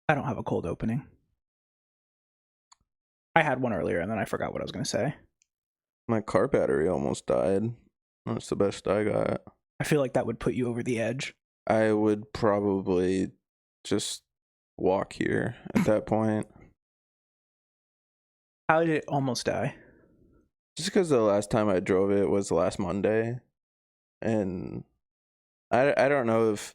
I don't have a cold opening. I had one earlier and then I forgot what I was going to say. My car battery almost died. That's the best I got. I feel like that would put you over the edge. I would probably just walk here at that point. How did it almost die? Just because the last time I drove it was last Monday. And I don't know if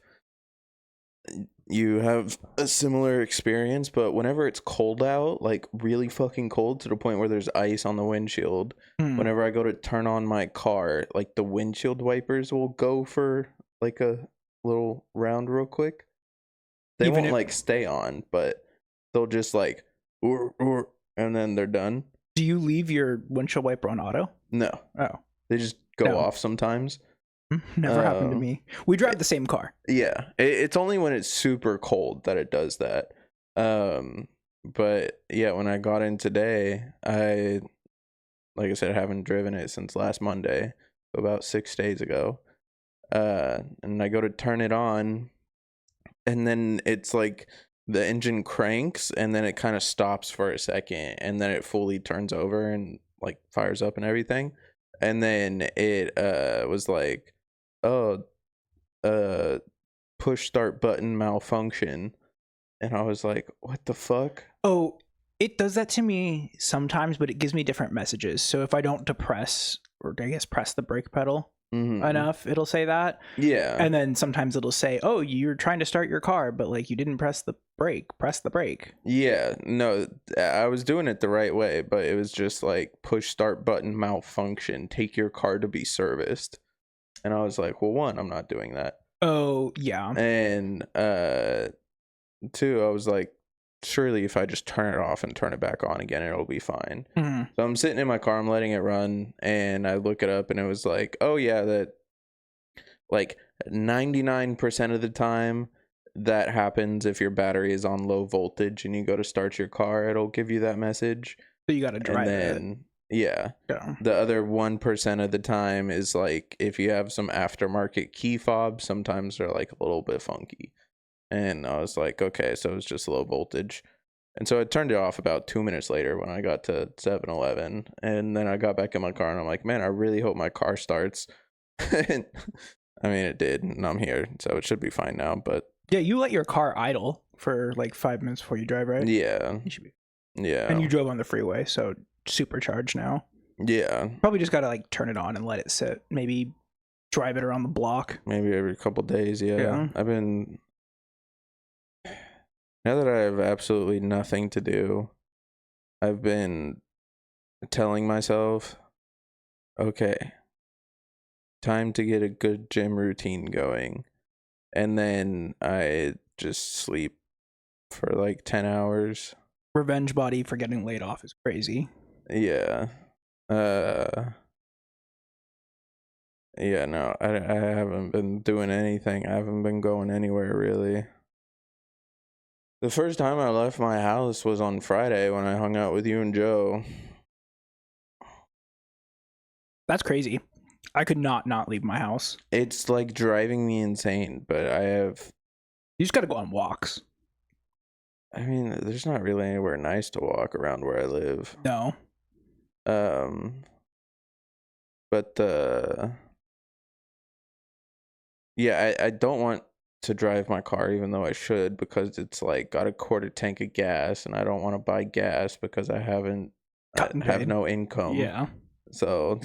you have a similar experience, but whenever it's cold out, like really fucking cold to the point where there's ice on the windshield, whenever I go to turn on my car, like the windshield wipers will go for like a little round real quick. They won't like stay on, but they'll just like and then they're done. Do you leave your windshield wiper on auto? No. Oh. They just go off sometimes. Never happened to me. We drive the same car. Yeah. It's only when it's super cold that it does that. But yeah, when I got in today, like I said, I haven't driven it since last Monday, about 6 days ago. And I go to turn it on, and then it's like the engine cranks, and then it kind of stops for a second, and then it fully turns over and like fires up and everything. And then it was like, oh, push start button malfunction. And I was like, what the fuck? Oh, it does that to me sometimes, but it gives me different messages. So if I don't depress, or I guess press the brake pedal enough, it'll say that. Yeah. And then sometimes it'll say, oh, you're trying to start your car, but like you didn't press the brake. Press the brake. Yeah. No, I was doing it the right way, but it was just like push start button malfunction. Take your car to be serviced. And I was like, well, one, I'm not doing that. Oh, yeah. And two, I was like, surely if I just turn it off and turn it back on again, it'll be fine. So I'm sitting in my car, I'm letting it run, and I look it up, and it was like, oh yeah, that like 99% of the time that happens if your battery is on low voltage and you go to start your car, it'll give you that message. So you got to drive it. Yeah. The other 1% of the time is like if you have some aftermarket key fobs, sometimes they're like a little bit funky. And I was like, okay, so it's just low voltage. And so I turned it off about 2 minutes later when I got to 7-Eleven. And then I got back in my car and I'm like, man, I really hope my car starts. And, I mean, it did, and I'm here, so it should be fine now. But yeah, you let your car idle for like 5 minutes before you drive, right? Yeah. You should be. Yeah. And you drove on the freeway, so supercharged now. Yeah. Probably just got to like turn it on and let it sit. Maybe drive it around the block. Maybe every couple days. Yeah. I've been, now that I have absolutely nothing to do, I've been telling myself, okay, time to get a good gym routine going. And then I just sleep for like 10 hours. Revenge body for getting laid off is crazy. Yeah. Yeah, no, I haven't been doing anything. I haven't been going anywhere, really. The first time I left my house was on Friday when I hung out with you and Joe. That's crazy. I could not leave my house. It's like driving me insane, but I have... You just gotta go on walks. I mean, there's not really anywhere nice to walk around where I live. No. But yeah, I don't want to drive my car, even though I should, because it's like got a quarter tank of gas, and I don't want to buy gas because I have no income. Yeah. So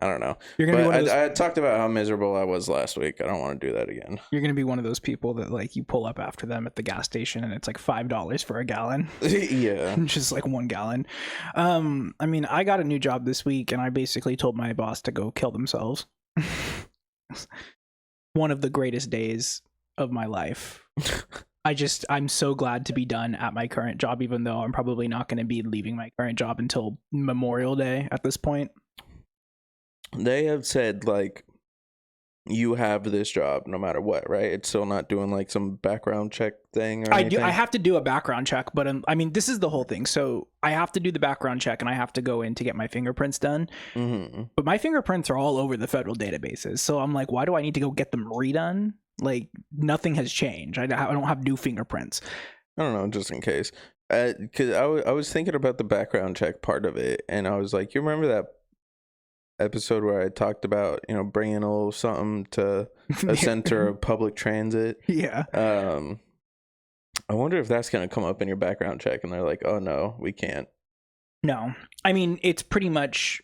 I don't know. You're gonna be one of those... I talked about how miserable I was last week. I don't want to do that again. You're gonna be one of those people that like you pull up after them at the gas station and it's like $5 for a gallon. Yeah. Just like 1 gallon. I mean, I got a new job this week and I basically told my boss to go kill themselves. One of the greatest days of my life. I'm so glad to be done at my current job, even though I'm probably not going to be leaving my current job until Memorial Day at this point. They have said, like, you have this job no matter what, right? It's still not doing, like, some background check thing or anything? I have to do a background check, but I mean, this is the whole thing. So I have to do the background check and I have to go in to get my fingerprints done. But my fingerprints are all over the federal databases. So I'm like, why do I need to go get them redone? Like, nothing has changed. I don't have new fingerprints. I don't know, just in case. Because I was thinking about the background check part of it, and I was like, you remember that episode where I talked about, bringing a little something to a center of public transit? Yeah. I wonder if that's going to come up in your background check, and they're like, oh, no, we can't. No. I mean, it's pretty much...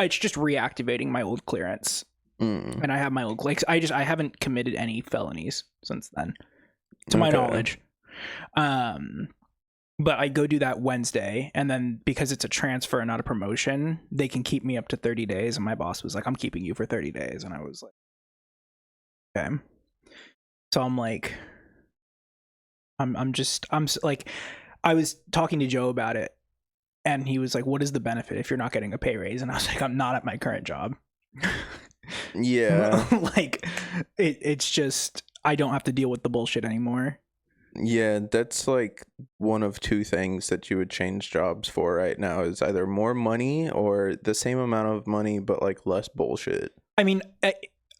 It's just reactivating my old clearance. And I have my old... Like, I haven't committed any felonies since then, to my knowledge. But I go do that Wednesday, and then because it's a transfer and not a promotion, they can keep me up to 30 days. And my boss was like, I'm keeping you for 30 days. And I was like, okay. So I'm like, I'm like, I was talking to Joe about it, and he was like, what is the benefit if you're not getting a pay raise? And I was like, I'm not at my current job. Yeah. Like, it's just, I don't have to deal with the bullshit anymore. Yeah, that's like one of two things that you would change jobs for right now, is either more money or the same amount of money but like less bullshit. I mean,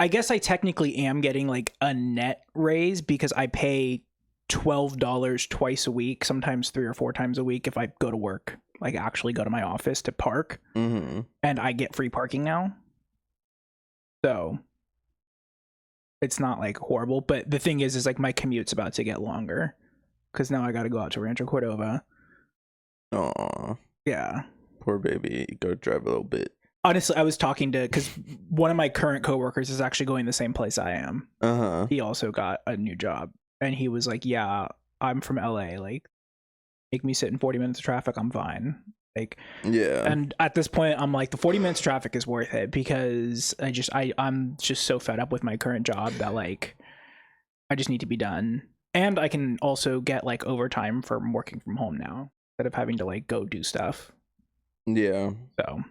I guess I technically am getting like a net raise because I pay $12 twice a week, sometimes 3 or 4 times a week if I go to work, like actually go to my office to park. And I get free parking now. So it's not like horrible, but the thing is like my commute's about to get longer because now I got to go out to Rancho Cordova. Aw. Yeah. Poor baby. Go drive a little bit. Honestly, I was talking to, because one of my current coworkers is actually going the same place I am. He also got a new job, and he was like, yeah, I'm from LA. Like, make me sit in 40 minutes of traffic, I'm fine. Like, yeah. And at this point, I'm like, the 40 minutes of traffic is worth it because I'm just so fed up with my current job that like, I just need to be done. And I can also get like overtime from working from home now instead of having to like go do stuff. Yeah. So,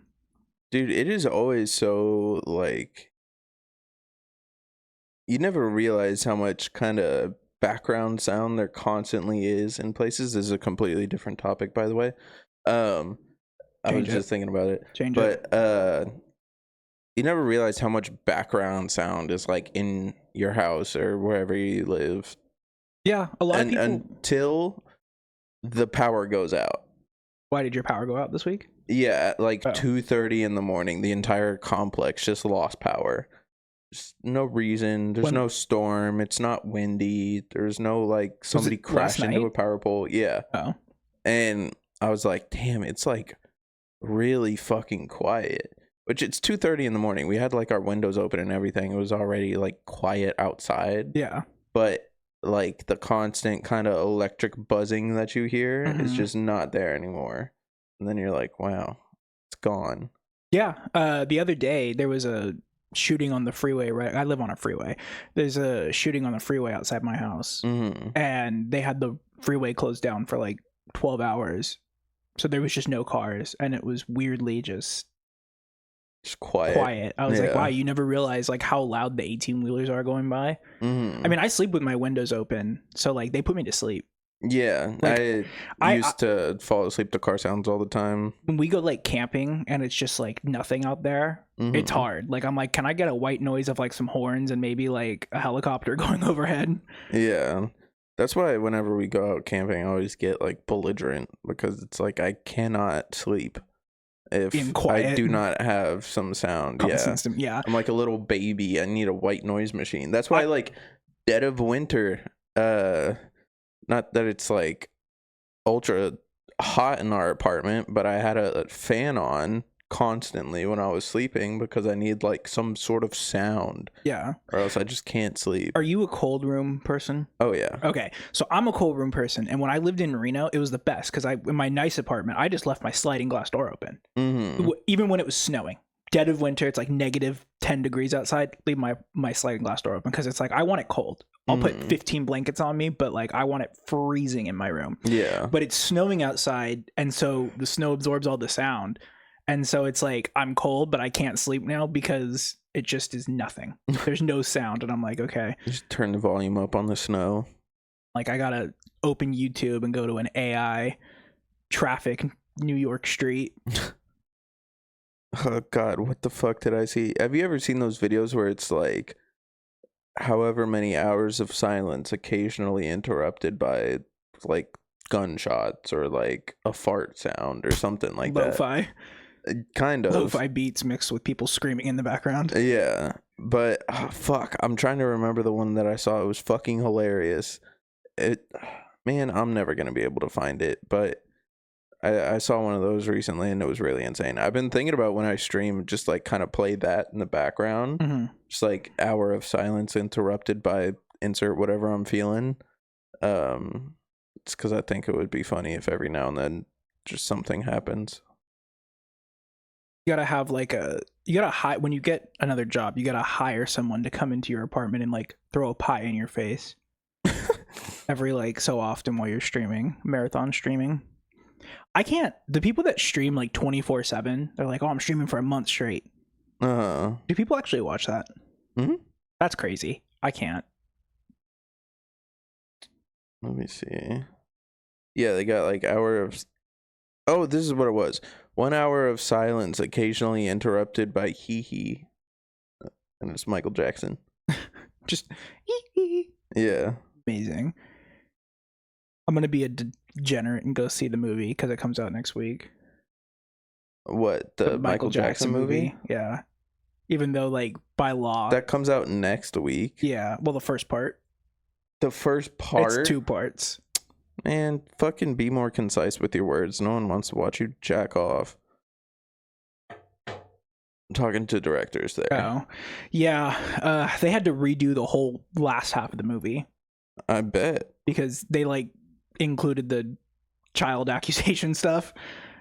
dude, it is always so like, you never realize how much kind of background sound there constantly is in places. This is a completely different topic, by the way. I was just thinking about it. You never realize how much background sound is like in your house or wherever you live. Yeah, a lot of people, until the power goes out. Why did your power go out this week? Yeah, at like 2:30 in the morning, the entire complex just lost power. Just no reason. There's no storm. It's not windy. There's no like somebody crashed into a power pole. Yeah. Oh. And I was like, damn, it's like really fucking quiet. Which it's 2:30 in the morning. We had like our windows open and everything. It was already like quiet outside. Yeah. But like the constant kind of electric buzzing that you hear is just not there anymore. And then you're like, wow, it's gone. Yeah. The other day there was a shooting on the freeway, right? I live on a freeway. There's a shooting on the freeway outside my house. And they had the freeway closed down for like 12 hours. So there was just no cars, and it was weirdly just quiet. I was like, wow, you never realize like how loud the 18-wheelers are going by. I mean, I sleep with my windows open, so like they put me to sleep. Yeah, like, I used to fall asleep to car sounds all the time. When we go like camping and it's just like nothing out there, it's hard. Like I'm like, can I get a white noise of like some horns and maybe like a helicopter going overhead? Yeah. That's why whenever we go out camping, I always get like belligerent because it's like I cannot sleep if I do not have some sound. Yeah. I'm like a little baby. I need a white noise machine. That's why like dead of winter, not that it's like ultra hot in our apartment, but I had a fan on constantly when I was sleeping because I need like some sort of sound. Yeah. Or else I just can't sleep. Are you a cold room person? Oh yeah. Okay. So I'm a cold room person, and when I lived in Reno, it was the best because in my nice apartment, I just left my sliding glass door open. Even when it was snowing. Dead of winter, it's like negative 10 degrees outside, leave my sliding glass door open because it's like I want it cold. I'll put 15 blankets on me, but like I want it freezing in my room. Yeah. But it's snowing outside, and so the snow absorbs all the sound. And so it's like, I'm cold, but I can't sleep now because it just is nothing. There's no sound. And I'm like, okay. Just turn the volume up on the snow. Like, I got to open YouTube and go to an AI traffic New York street. Oh, God. What the fuck did I see? Have you ever seen those videos where it's like, however many hours of silence occasionally interrupted by like gunshots or like a fart sound or something like that. Lo-fi. Kind of. Lo-fi beats mixed with people screaming in the background. Yeah. But fuck, I'm trying to remember the one that I saw. It was fucking hilarious. Man, I'm never gonna be able to find it, but I saw one of those recently and it was really insane. I've been thinking about when I stream, just like kind of play that in the background. Mm-hmm. Just like hour of silence interrupted by insert whatever I'm feeling. It's because I think it would be funny if every now and then just something happens. You gotta have like when you get another job, you gotta hire someone to come into your apartment and like throw a pie in your face every like so often while you're streaming, marathon streaming. I can't. The people that stream like 24/7, they're like, "Oh, I'm streaming for a month straight." Do people actually watch that? Mm-hmm. That's crazy. I can't. Let me see. Yeah, they got like hour of. Oh, this is what it was. 1 hour of silence, occasionally interrupted by hee hee. And it's Michael Jackson. Just hee hee. Yeah. Amazing. I'm gonna be a degenerate and go see the movie because it comes out next week. What, the Michael Jackson movie? Yeah. Even though, like, by law, that comes out next week. Yeah. Well, the first part. The first part. It's 2 parts. Man, fucking be more concise with your words. No one wants to watch you jack off. I'm talking to directors there. Oh, yeah. They had to redo the whole last half of the movie. I bet. Because they like included the child accusation stuff.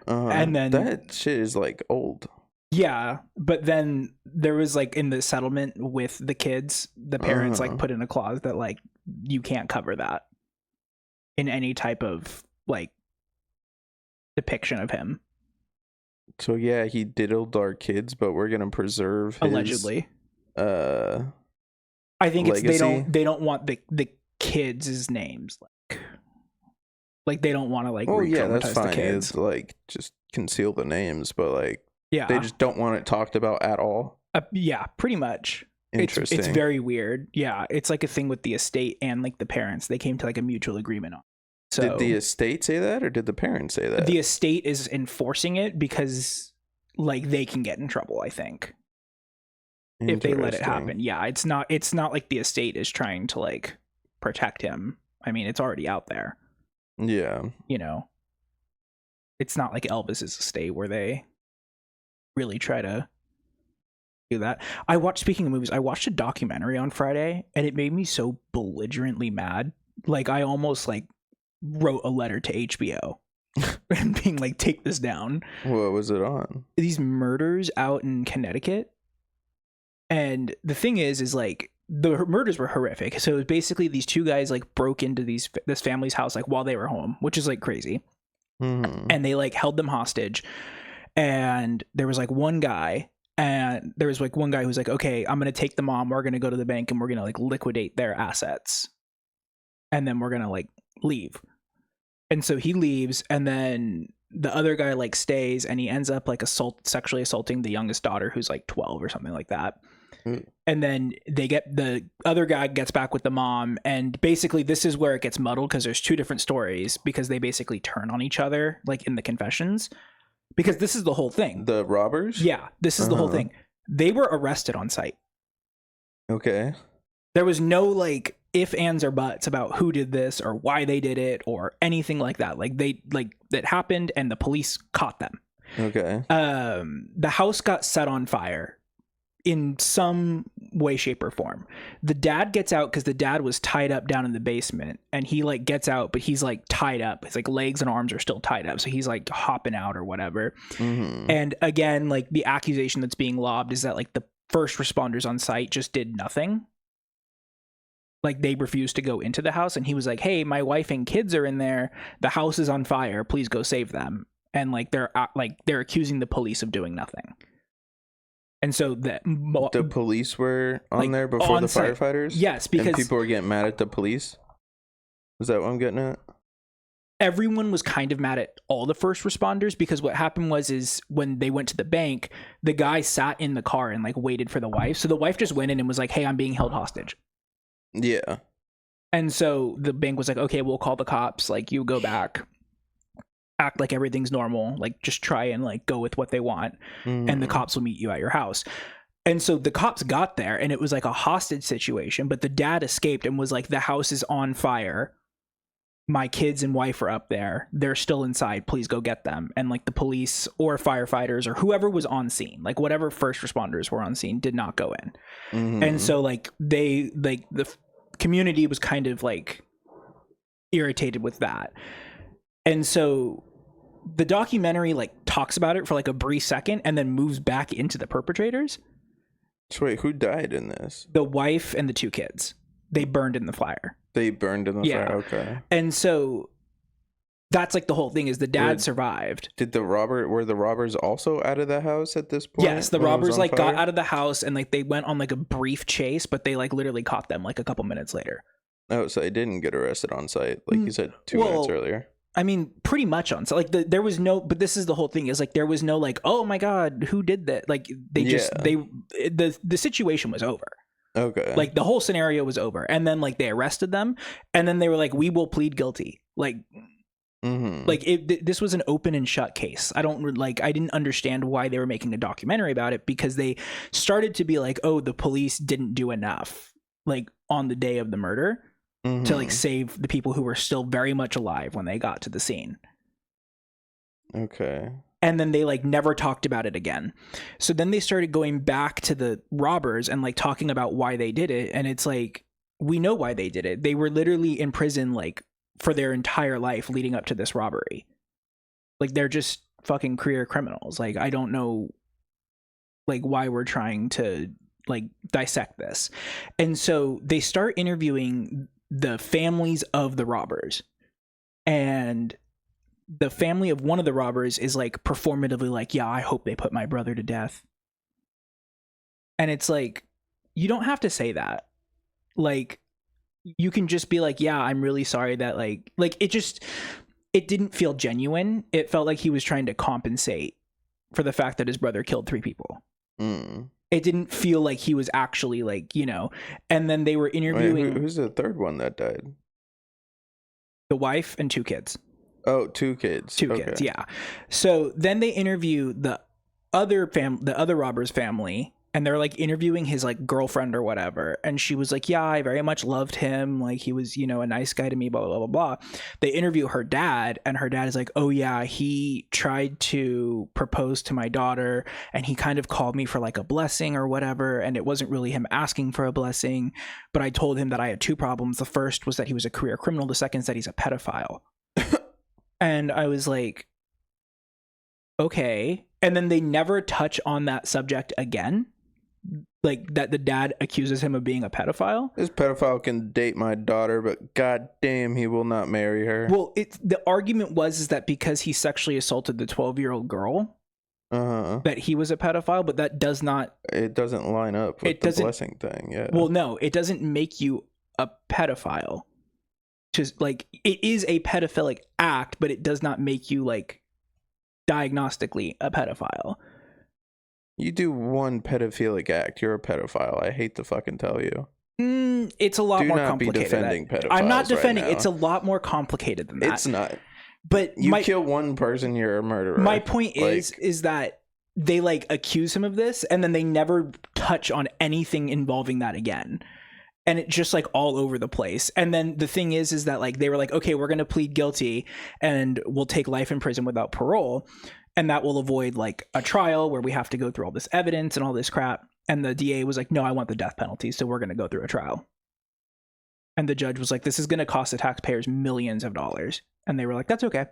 And then that shit is like old. Yeah, but then there was like in the settlement with the kids, the parents like put in a clause that like you can't cover that in any type of like depiction of him. So yeah, he diddled our kids, but we're gonna preserve his, allegedly. I think it's legacy? they don't want the kids' names like they don't want to like that's fine. the kids. It's like just conceal the names, but like yeah, they just don't want it talked about at all. Yeah, pretty much. Interesting. It's very weird. Yeah, it's like a thing with the estate and like the parents. They came to like a mutual agreement on. So did the estate say that, or did the parents say that? The estate is enforcing it because like they can get in trouble, I think, if they let it happen. Yeah, it's not like the estate is trying to like protect him. I mean, it's already out there. Yeah. You know, it's not like Elvis's estate where they really try to do that. Speaking of movies, I watched a documentary on Friday and it made me so belligerently mad. Like I almost like wrote a letter to HBO and being like, take this down. What was it on? These murders out in Connecticut. And the thing is like the murders were horrific. So it was basically these 2 guys like broke into this family's house like while they were home, which is like crazy. Mm-hmm. And they like held them hostage. And there was like one guy who was like, okay, I'm going to take the mom. We're going to go to the bank and we're going to like liquidate their assets. And then we're going to like leave. And so he leaves, and then the other guy like stays, and he ends up like sexually assaulting the youngest daughter, who's like 12 or something like that. And then the other guy gets back with the mom, and basically this is where it gets muddled because there's 2 different stories because they basically turn on each other like in the confessions, because this is the whole thing. The robbers? Yeah, this is the whole thing. They were arrested on site. Okay. There was no like if, ands, or buts about who did this or why they did it or anything like that. Like that happened and the police caught them. Okay. The house got set on fire in some way, shape, or form. The dad gets out because the dad was tied up down in the basement, and he like gets out, but he's like tied up. His like legs and arms are still tied up. So he's like hopping out or whatever. Mm-hmm. And again, like the accusation that's being lobbed is that like the first responders on site just did nothing. Like they refused to go into the house, and he was like, hey, my wife and kids are in there. The house is on fire. Please go save them. And like they're accusing the police of doing nothing. And so the police were on there before the firefighters? Yes, because people were getting mad at the police? Is that what I'm getting at? Everyone was kind of mad at all the first responders, because what happened is when they went to the bank, the guy sat in the car and like waited for the wife. So the wife just went in and was like, hey, I'm being held hostage. Yeah. And so the bank was like, okay, we'll call the cops. Like, you go back, act like everything's normal. Like, just try and like go with what they want. And the cops will meet you at your house. And so the cops got there and it was like a hostage situation, but the dad escaped and was like, the house is on fire. My kids and wife are up there. They're still inside. Please go get them. And like the police or firefighters or whoever was on scene, like whatever first responders were on scene, did not go in. And so like the community was kind of like irritated with that. And so the documentary like talks about it for like a brief second and then moves back into the perpetrators. So wait, who died in this? The wife and the 2 kids. They burned in the fire. They burned in the fire. Okay. And so that's like the whole thing is the dad survived. Were the robbers also out of the house at this point? Yes, the robbers like got out of the house and like they went on like a brief chase, but they like literally caught them like a couple minutes later. Oh, so they didn't get arrested on site, like you said 2 minutes earlier. I mean, pretty much on site. Like there was no, but this is the whole thing is like there was no like, oh my god, who did that? Like they just the situation was over. Okay. Like the whole scenario was over, and then like they arrested them, and then they were like, we will plead guilty. Like. Like this was an open and shut case. I didn't understand why they were making a documentary about it, because they started to be like, oh, the police didn't do enough like on the day of the murder to like save the people who were still very much alive when they got to the scene. Okay. And then they like never talked about it again. So then they started going back to the robbers and like talking about why they did it. And it's like, we know why they did it. They were literally in prison like for their entire life leading up to this robbery. Like they're just fucking career criminals. Like I don't know like why we're trying to like dissect this. And so they start interviewing the families of the robbers, and the family of one of the robbers is like performatively like, yeah, I hope they put my brother to death. And it's like, you don't have to say that. Like you can just be like, yeah, I'm really sorry that like it didn't feel genuine. It felt like he was trying to compensate for the fact that his brother killed 3 people. It didn't feel like he was actually like, you know. And then they were interviewing. Wait, who's the third one that died? The wife and 2 kids. Oh, 2 kids. 2 kids, yeah. So then they interview the other robber's family, and they're like interviewing his like girlfriend or whatever, and she was like, yeah, I very much loved him, like he was, you know, a nice guy to me, blah blah blah blah. They interview her dad, and her dad is like, oh yeah, he tried to propose to my daughter and he kind of called me for like a blessing or whatever, and it wasn't really him asking for a blessing, but I told him that I had 2 problems. The first was that he was a career criminal, the second is that he's a pedophile. And I was like, okay. And then they never touch on that subject again. Like that the dad accuses him of being a pedophile. This pedophile can date my daughter, but goddamn, he will not marry her. Well, the argument is that because he sexually assaulted the 12-year-old girl, that he was a pedophile, but that does not. It doesn't line up with the blessing thing. Yeah. Well, no, it doesn't make you a pedophile. Just like it is a pedophilic act, but it does not make you like diagnostically a pedophile. You do one pedophilic act, you're a pedophile. I hate to fucking tell you. It's a lot more complicated. Do not be defending pedophiles. I'm not defending. Right, it's a lot more complicated than that. It's not. But you kill one person, you're a murderer. My point is that they like accuse him of this, and then they never touch on anything involving that again. And it just like all over the place. And then the thing is that like they were like, okay, we're going to plead guilty and we'll take life in prison without parole. And that will avoid like a trial where we have to go through all this evidence and all this crap. And the DA was like, no, I want the death penalty. So we're going to go through a trial. And the judge was like, this is going to cost the taxpayers millions of dollars. And they were like, that's okay.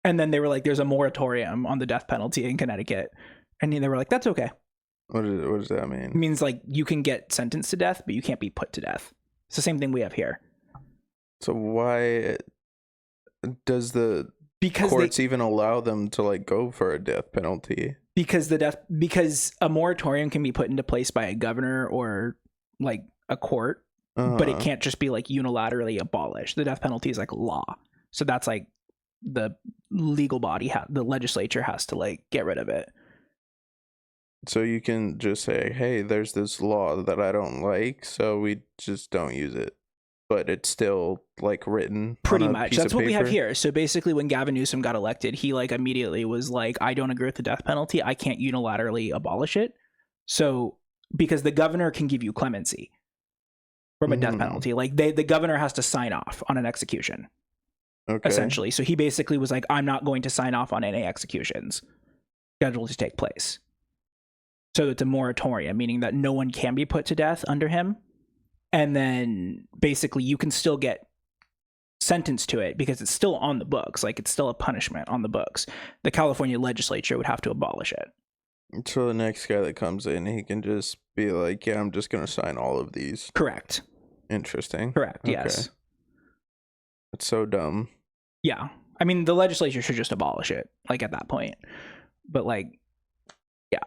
And then they were like, there's a moratorium on the death penalty in Connecticut. And they were like, that's okay. What does that mean? It means like you can get sentenced to death, but you can't be put to death. It's the same thing we have here. So why does the courts even allow them to like go for a death penalty? Because a moratorium can be put into place by a governor or like a court, but it can't just be like unilaterally abolished. The death penalty is like law. So that's like the legal body, the legislature has to like get rid of it. So you can just say, hey, there's this law that I don't like, so we just don't use it. But it's still like written pretty on a much. piece That's of what we have paper? here. So basically when Gavin Newsom got elected, he like immediately was like, I don't agree with the death penalty. I can't unilaterally abolish it. So because the governor can give you clemency from a death penalty, like the governor has to sign off on an execution. Okay. Essentially. So he basically was like, I'm not going to sign off on any executions scheduled to take place. So it's a moratorium, meaning that no one can be put to death under him. And then basically you can still get sentenced to it because it's still on the books. Like it's still a punishment on the books. The California legislature would have to abolish it. So the next guy that comes in, he can just be like, yeah, I'm just going to sign all of these. Correct. Interesting. Correct. Okay. Yes. It's so dumb. Yeah. I mean, the legislature should just abolish it, like at that point. But like, yeah.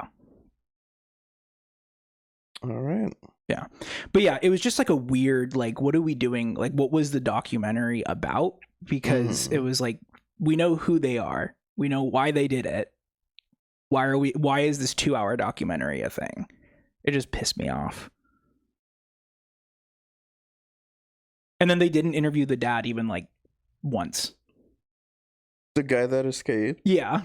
All right. Yeah. But yeah, it was just like a weird, like, what are we doing? Like, what was the documentary about? Because it was like, we know who they are. We know why they did it. Why is this 2-hour documentary a thing? It just pissed me off. And then they didn't interview the dad even like once. The guy that escaped? Yeah.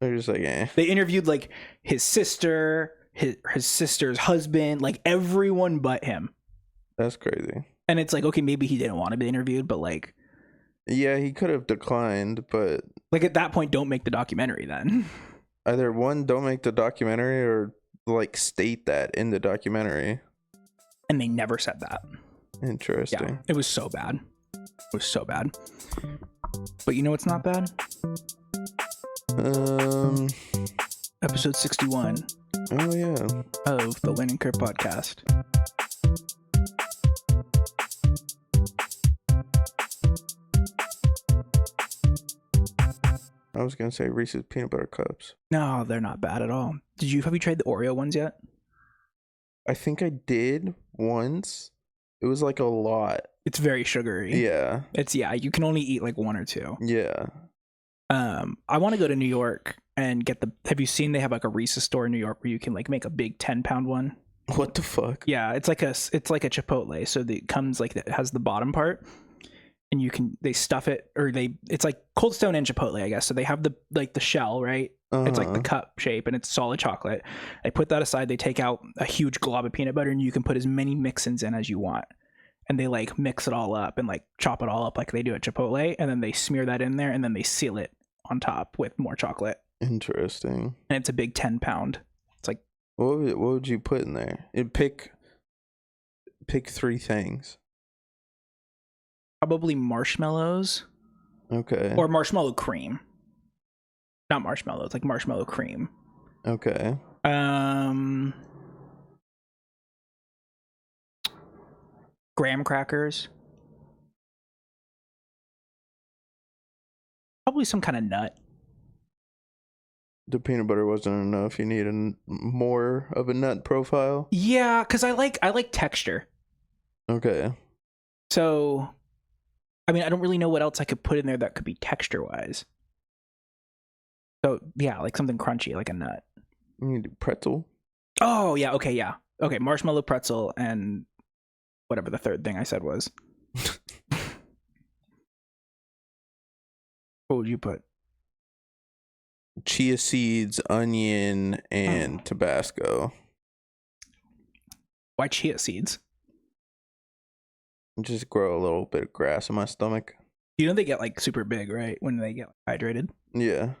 They're just like, eh. They interviewed like his sister, his sister's husband, like everyone but him. That's crazy. And it's like, okay, maybe he didn't want to be interviewed, but like, yeah, he could have declined, but like at that point, don't make the documentary then. Either one, don't make the documentary, or like state that in the documentary. And they never said that. Interesting. Yeah, it was so bad. It was so bad. But you know what's not bad? Episode 61. Oh yeah. Of the Learning Curve podcast. I was gonna say Reese's peanut butter cups. No, they're not bad at all. Have you tried the Oreo ones yet? I think I did once. It was like a lot. It's very sugary. Yeah. You can only eat like one or two. Yeah. I want to go to New York and get have you seen they have like a Reese's store in New York where you can like make a big 10-pound one? What the fuck? Yeah, it's like a Chipotle. So it comes like it has the bottom part. And they stuff it, or it's like Cold Stone and Chipotle, I guess. So they have the shell, right? It's like the cup shape and it's solid chocolate. They put that aside. They take out a huge glob of peanut butter and you can put as many mix-ins in as you want. And they like mix it all up and like chop it all up like they do at Chipotle. And then they smear that in there and then they seal it on top with more chocolate. Interesting. And it's a big 10-pound. It's like, what would you put in there? Pick 3 things. probably marshmallows. Okay. Or marshmallow cream. Not marshmallow, it's like marshmallow cream. Okay. Graham crackers. Probably some kind of nut. The peanut butter wasn't enough. You needed more of a nut profile. Yeah, because I like texture. Okay. So, I mean, I don't really know what else I could put in there that could be texture-wise. So, yeah, like something crunchy, like a nut. You need pretzel. Oh, yeah, okay, yeah. Okay, marshmallow pretzel and whatever the third thing I said was. What would you put? Chia seeds, onion, and Tabasco. Why chia seeds? Just grow a little bit of grass in my stomach. You know they get like super big, right? When they get hydrated. Yeah.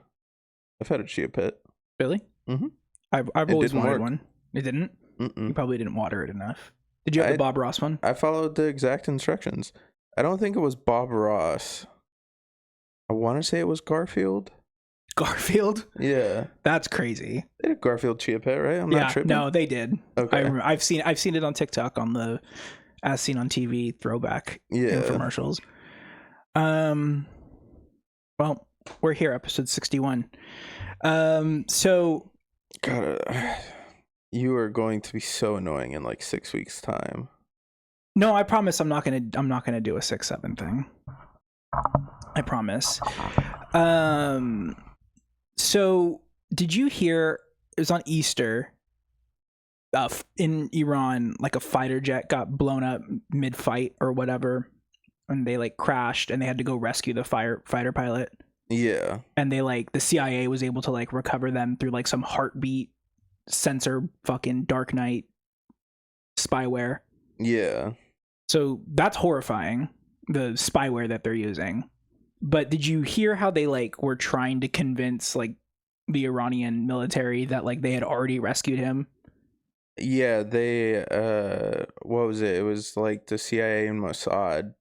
I've had a chia pet. Really? Mm-hmm. I've always wanted one. It didn't? Mm-mm. You probably didn't water it enough. Did you have the Bob Ross one? I followed the exact instructions. I don't think it was Bob Ross. I want to say it was Garfield. Garfield? Yeah. That's crazy. They did Garfield chia pet, right? I'm not tripping. No, they did. Okay. I remember, I've seen it on TikTok on the As Seen on TV throwback infomercials. Well, we're here, episode 61. So God, you are going to be so annoying in like 6 weeks' time. No, I promise I'm not gonna do a 6-7 thing. I promise. So did you hear it was on Easter in Iran, like a fighter jet got blown up mid-fight or whatever, and they like crashed, and they had to go rescue the fighter pilot. Yeah. And they like the CIA was able to like recover them through like some heartbeat sensor, fucking Dark Knight spyware. Yeah. So that's horrifying, the spyware that they're using. But did you hear how they like were trying to convince like the Iranian military that like they had already rescued him? Yeah, they what was it? It was like the CIA and Mossad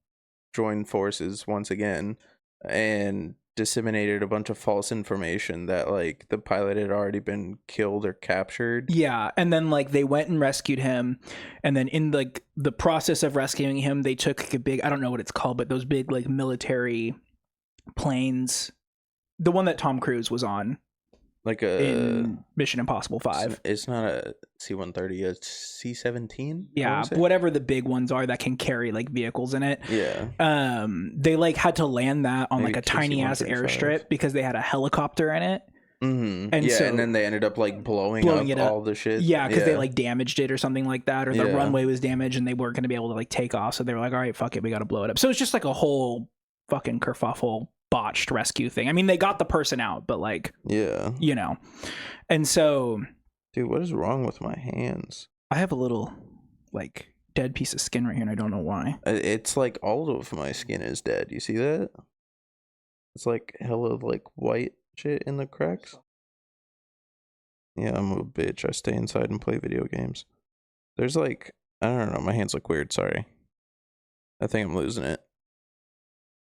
joined forces once again and disseminated a bunch of false information that like the pilot had already been killed or captured. Yeah, and then like they went and rescued him, and then in like the process of rescuing him, they took like a big, I don't know what it's called, but those big like military planes, the one that Tom Cruise was on, Like a in Mission Impossible 5. It's not a C-130, it's C-17. Yeah, whatever the big ones are that can carry like vehicles in it. Yeah. They like had to land that on Maybe like a tiny ass airstrip because they had a helicopter in it. Mm-hmm. And yeah, so, and then they ended up like blowing it up all the shit. Yeah, because they like damaged it or something like that, or the runway was damaged and they weren't going to be able to like take off. So they were like, all right, fuck it, we got to blow it up. So it's just like a whole fucking kerfuffle botched rescue thing. I mean, they got the person out, but like, yeah, you know. And so, dude, what is wrong with my hands? I have a little like dead piece of skin right here and I don't know why. It's like all of my skin is dead. You see that? It's like hella like white shit in the cracks. Yeah, I'm a bitch. I stay inside and play video games. There's like, I don't know, my hands look weird, sorry. I think I'm losing it.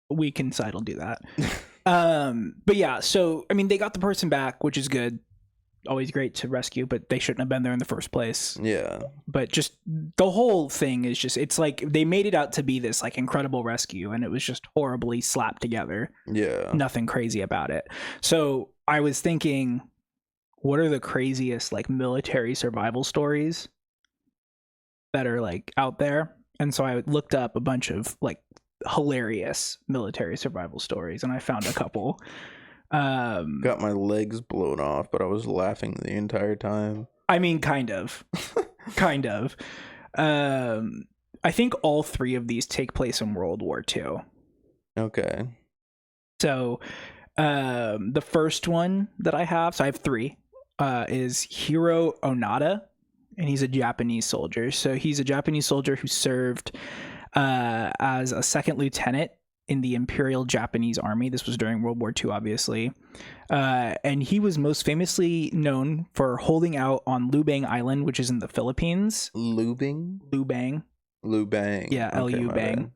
Weak inside will do that. But yeah, so I mean they got the person back, which is good. Always great to rescue, but they shouldn't have been there in the first place. Yeah. But just the whole thing is just, it's like they made it out to be this like incredible rescue and it was just horribly slapped together. Yeah. Nothing crazy about it. So I was thinking, what are the craziest like military survival stories that are like out there? And so I looked up a bunch of like hilarious military survival stories and I found a couple. Got my legs blown off, but I was laughing the entire time. I mean, kind of. Kind of. I think all three of these take place in World War II. Okay. So the first one that I have, so I have three, is Hiro Onada, and he's a Japanese soldier. So he's a Japanese soldier who served as a second lieutenant in the Imperial Japanese Army. This was during World War II, obviously. And he was most famously known for holding out on Lubang Island, which is in the Philippines. Lubang? Lubang. Yeah, okay, Lu Bang.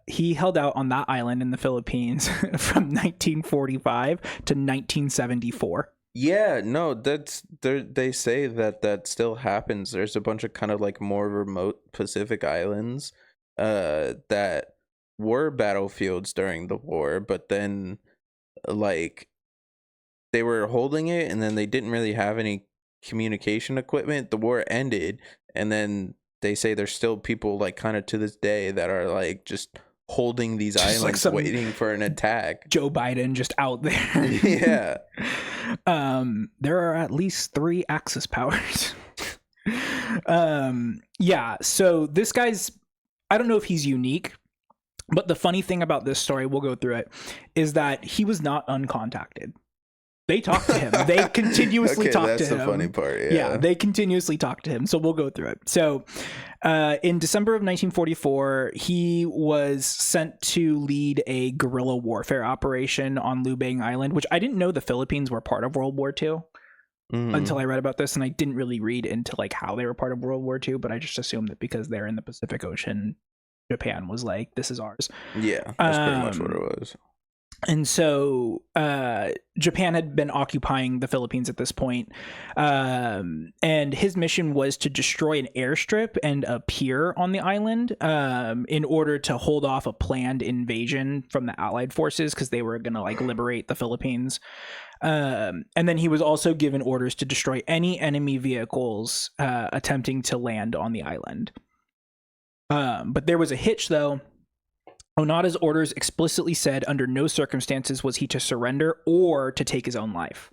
He held out on that island in the Philippines from 1945 to 1974. Yeah, no, that's they say that still happens. There's a bunch of kind of like more remote Pacific islands that were battlefields during the war, but then like they were holding it and then they didn't really have any communication equipment. The war ended and then they say there's still people like kind of to this day that are like just holding these islands like waiting for an attack. Joe Biden just out there. Yeah. There are at least 3 Axis powers. Yeah, so this guy's, I don't know if he's unique, but the funny thing about this story, we'll go through it, is that he was not uncontacted. They talked to him. They continuously talked to him. That's the funny part. Yeah, they continuously talked to him. So we'll go through it. So in December of 1944, he was sent to lead a guerrilla warfare operation on Lubang Island, which I didn't know the Philippines were part of World War II until I read about this. And I didn't really read into like how they were part of World War II, but I just assumed that because they're in the Pacific Ocean, Japan was like, this is ours. Yeah, that's pretty much what it was. And so Japan had been occupying the Philippines at this point. And his mission was to destroy an airstrip and a pier on the island in order to hold off a planned invasion from the Allied forces because they were going to like liberate the Philippines. And then he was also given orders to destroy any enemy vehicles attempting to land on the island. But there was a hitch, though. Onada's orders explicitly said under no circumstances was he to surrender or to take his own life.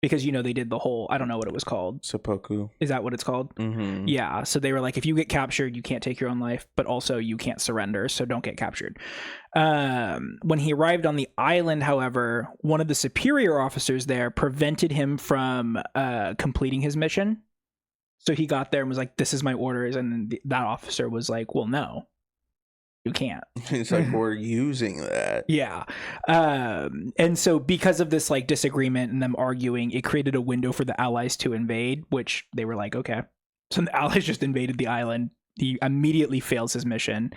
because they did the whole, I don't know what it was called. Seppuku. Is that what it's called? Mm-hmm. Yeah. So they were like, if you get captured, you can't take your own life, but also you can't surrender, so don't get captured. When he arrived on the island, however, one of the superior officers there prevented him from completing his mission. So he got there and was like, this is my orders. And that officer was like, well, no, you can't. It's like, we're using that. Yeah. And so because of this like disagreement and them arguing, it created a window for the Allies to invade, which they were like, okay. So the Allies just invaded the island. He immediately fails his mission.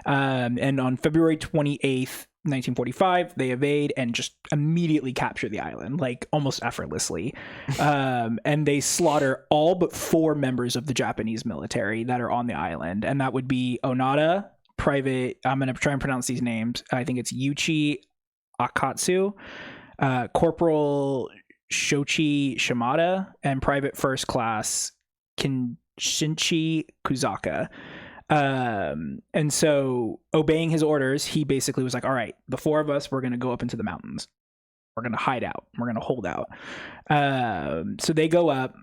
And on February 28th, 1945, they evade and just immediately capture the island, like almost effortlessly. And they slaughter all but 4 members of the Japanese military that are on the island. And that would be Onada, Private, I'm going to try and pronounce these names. I think it's Yuichi Akatsu, Corporal Shochi Shimada, and Private First Class Shinchi Kuzaka. And so, obeying his orders, he basically was like, all right, the 4 of us, we're going to go up into the mountains. We're going to hide out. We're going to hold out. So they go up,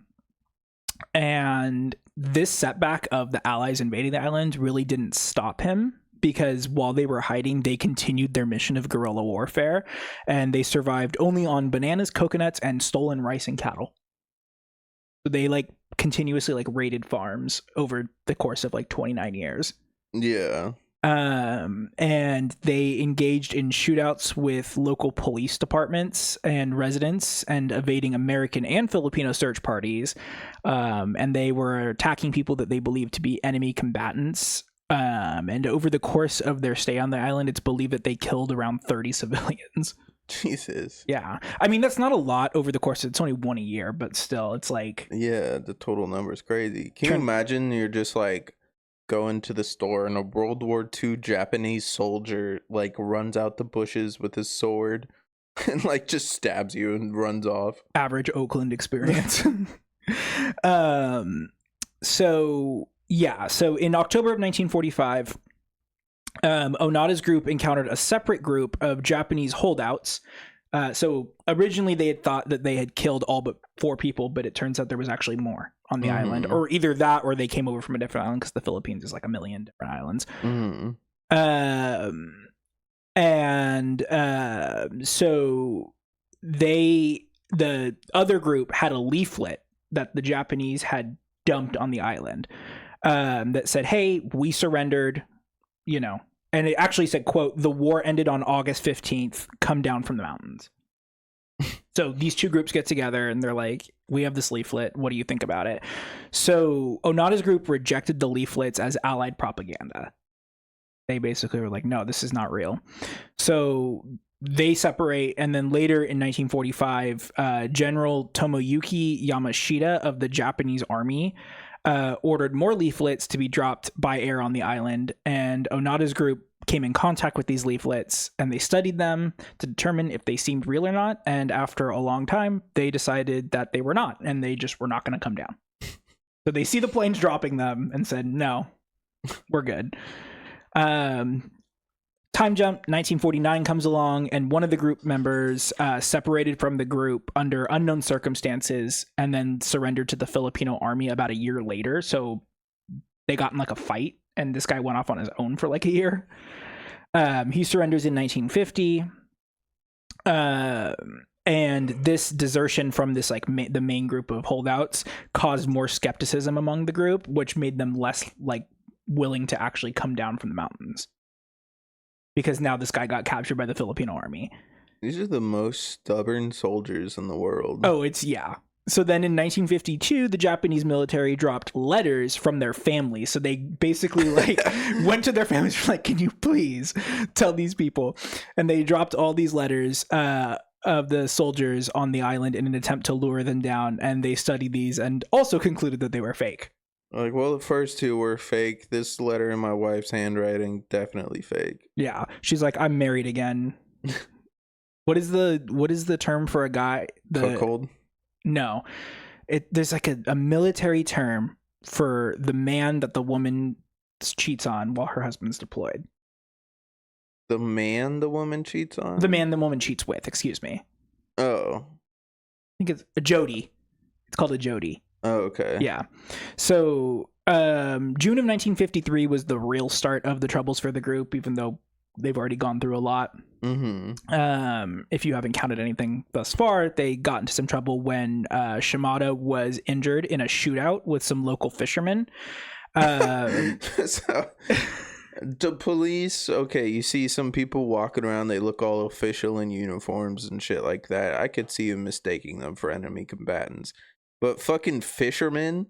and this setback of the Allies invading the island really didn't stop him, because while they were hiding, they continued their mission of guerrilla warfare, and they survived only on bananas, coconuts, and stolen rice and cattle. So they like continuously like raided farms over the course of like 29 years. Yeah. And they engaged in shootouts with local police departments and residents, and evading American and Filipino search parties. And they were attacking people that they believed to be enemy combatants. And over the course of their stay on the island, it's believed that they killed around 30 civilians. Jesus. Yeah. I mean, that's not a lot over the course of, it's only 1 a year, but still, it's like... Yeah, the total number is crazy. Can you imagine you're just like going to the store and a World War II Japanese soldier like runs out the bushes with his sword and like just stabs you and runs off? Average Oakland experience. So in October of 1945, Onada's group encountered a separate group of Japanese holdouts. So originally they had thought that they had killed all but 4 people, but it turns out there was actually more on the island, or either that or they came over from a different island, because the Philippines is like 1 million different islands. So the other group had a leaflet that the Japanese had dumped on the island, that said, hey, we surrendered, and it actually said, quote, the war ended on August 15th, come down from the mountains. So these 2 groups get together and they're like, we have this leaflet, what do you think about it? So Onada's group rejected the leaflets as Allied propaganda. They basically were like, no, this is not real. So they separate, and then later in 1945, General Tomoyuki Yamashita of the Japanese army ordered more leaflets to be dropped by air on the island, and Onada's group came in contact with these leaflets, and they studied them to determine if they seemed real or not, and after a long time, they decided that they were not, and they just were not going to come down. So they see the planes dropping them and said, no, we're good. Time jump, 1949 comes along, and one of the group members separated from the group under unknown circumstances and then surrendered to the Filipino army about a year later. So they got in like a fight, and this guy went off on his own for like a year. He surrenders in 1950. And this desertion from this like the main group of holdouts caused more skepticism among the group, which made them less like willing to actually come down from the mountains, because now this guy got captured by the Filipino army. These are the most stubborn soldiers in the world. Oh, yeah. So then in 1952, the Japanese military dropped letters from their families. So they basically like went to their families, were like, can you please tell these people? And they dropped all these letters of the soldiers on the island in an attempt to lure them down. And they studied these and also concluded that they were fake. Like, well, the first 2 were fake. This letter in my wife's handwriting, definitely fake. Yeah. She's like, I'm married again. What is the term for a guy? Cuckold? No. There's like a military term for the man that the woman cheats on while her husband's deployed. The man the woman cheats on? The man the woman cheats with, excuse me. Oh. think it's a Jody. It's called a Jody. Oh, okay. Yeah. So June of 1953 was the real start of the troubles for the group, even though they've already gone through a lot. If you haven't counted anything thus far, they got into some trouble when Shimada was injured in a shootout with some local fishermen. So the police, okay, you see some people walking around, they look all official in uniforms and shit like that. I could see you mistaking them for enemy combatants. But fucking fishermen,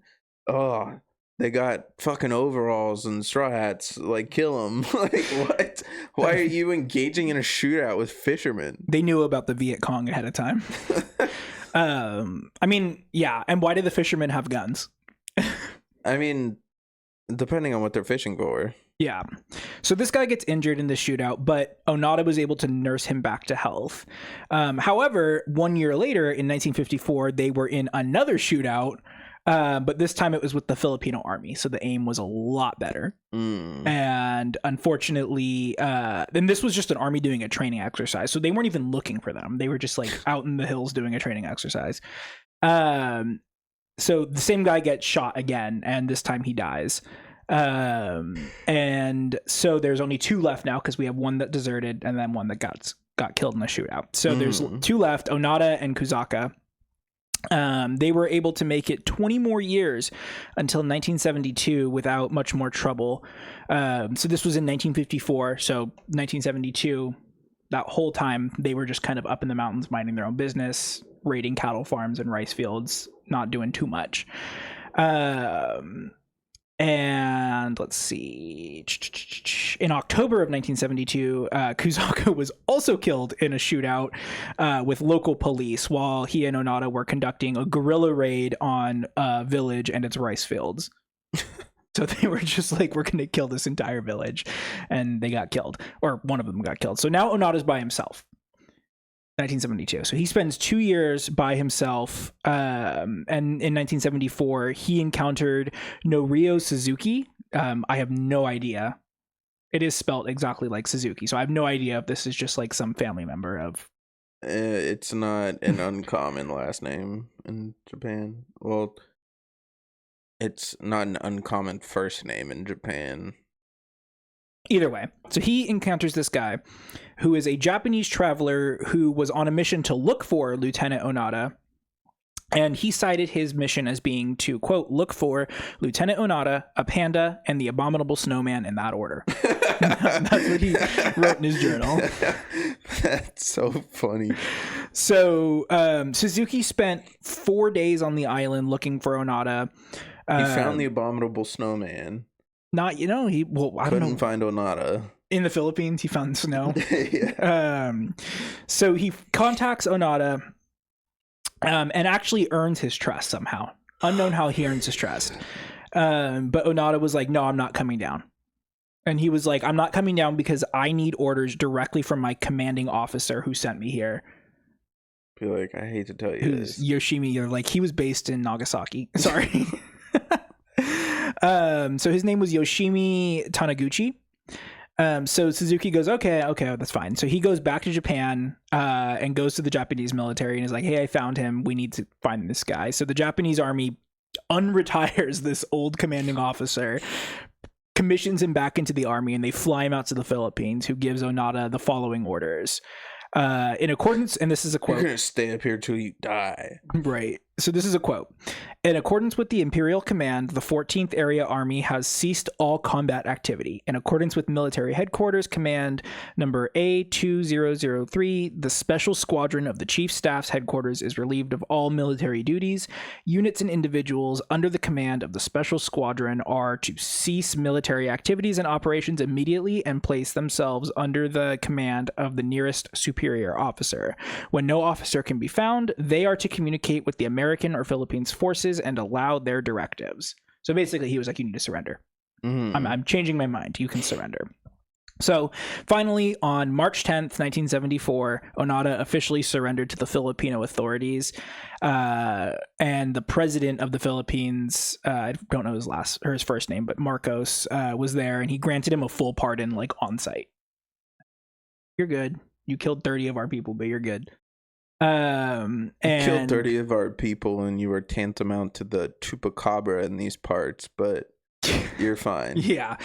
oh, they got fucking overalls and straw hats. Like, kill them. Like, what? Why are you engaging in a shootout with fishermen? They knew about the Viet Cong ahead of time. I mean, yeah. And why do the fishermen have guns? I mean, depending on what they're fishing for. Yeah. So this guy gets injured in the shootout, but Onada was able to nurse him back to health. However, 1 year later, in 1954, they were in another shootout, but this time it was with the Filipino army. So the aim was a lot better. And unfortunately, and this was just an army doing a training exercise. So they weren't even looking for them. They were just like out in the hills doing a training exercise. So the same guy gets shot again, and this time he dies. And so there's only two left now, because we have one that deserted and then one that got killed in the shootout. So there's two left, Onada and Kusaka. They were able to make it 20 more years until 1972 without much more trouble. So this was in 1954. So 1972, that whole time they were just kind of up in the mountains minding their own business, raiding cattle farms and rice fields, not doing too much. And let's see, in October of 1972, Kusaka was also killed in a shootout with local police while he and Onada were conducting a guerrilla raid on a village and its rice fields. So they were just like, we're going to kill this entire village. And they got killed, or one of them got killed. So now Onada's by himself. 1972. So he spends 2 years by himself. And in 1974, he encountered Norio Suzuki. I have no idea. It is spelled exactly like Suzuki. So I have no idea if this is just like some family member of. It's not an uncommon last name in Japan. Well, it's not an uncommon first name in Japan. Either way, so he encounters this guy who is a Japanese traveler who was on a mission to look for Lieutenant Onada. And he cited his mission as being to, quote, look for Lieutenant Onada, a panda, and the abominable snowman in that order. That's what he wrote in his journal. That's so funny. So Suzuki spent 4 days on the island looking for Onada. He found the abominable snowman. Not, I don't know. Couldn't find Onada. In the Philippines, he found snow. Yeah. So he contacts Onada and actually earns his trust somehow. Unknown how he earns his trust. But Onada was like, no, I'm not coming down. And he was like, I'm not coming down because I need orders directly from my commanding officer who sent me here. Be like, I hate to tell you Who's this. Yoshimi, or like he was based in Nagasaki. Sorry. So his name was Yoshimi Taniguchi. So Suzuki goes, okay, that's fine. So he goes back to Japan and goes to the Japanese military and is like, hey, I found him. We need to find this guy. So the Japanese army unretires this old commanding officer, commissions him back into the army, and they fly him out to the Philippines, who gives Onada the following orders. In accordance, and this is a quote. You're going to stay up here till you die. Right. So this is a quote. In accordance with the Imperial Command, the 14th Area Army has ceased all combat activity. In accordance with Military Headquarters Command number A2003, the Special Squadron of the Chief Staff's Headquarters is relieved of all military duties. Units and individuals under the command of the Special Squadron are to cease military activities and operations immediately and place themselves under the command of the nearest superior officer. When no officer can be found, they are to communicate with the American or Philippines forces and allow their directives. So basically he was like, you need to surrender. I'm changing my mind. You can surrender. So finally, on March 10th, 1974, Onada officially surrendered to the Filipino authorities. And the president of the Philippines, I don't know his first name, but Marcos was there, and he granted him a full pardon, like on site. You're good. You killed 30 of our people, but you're good. And You killed 30 of our people and you were tantamount to the chupacabra in these parts, but you're fine. Yeah.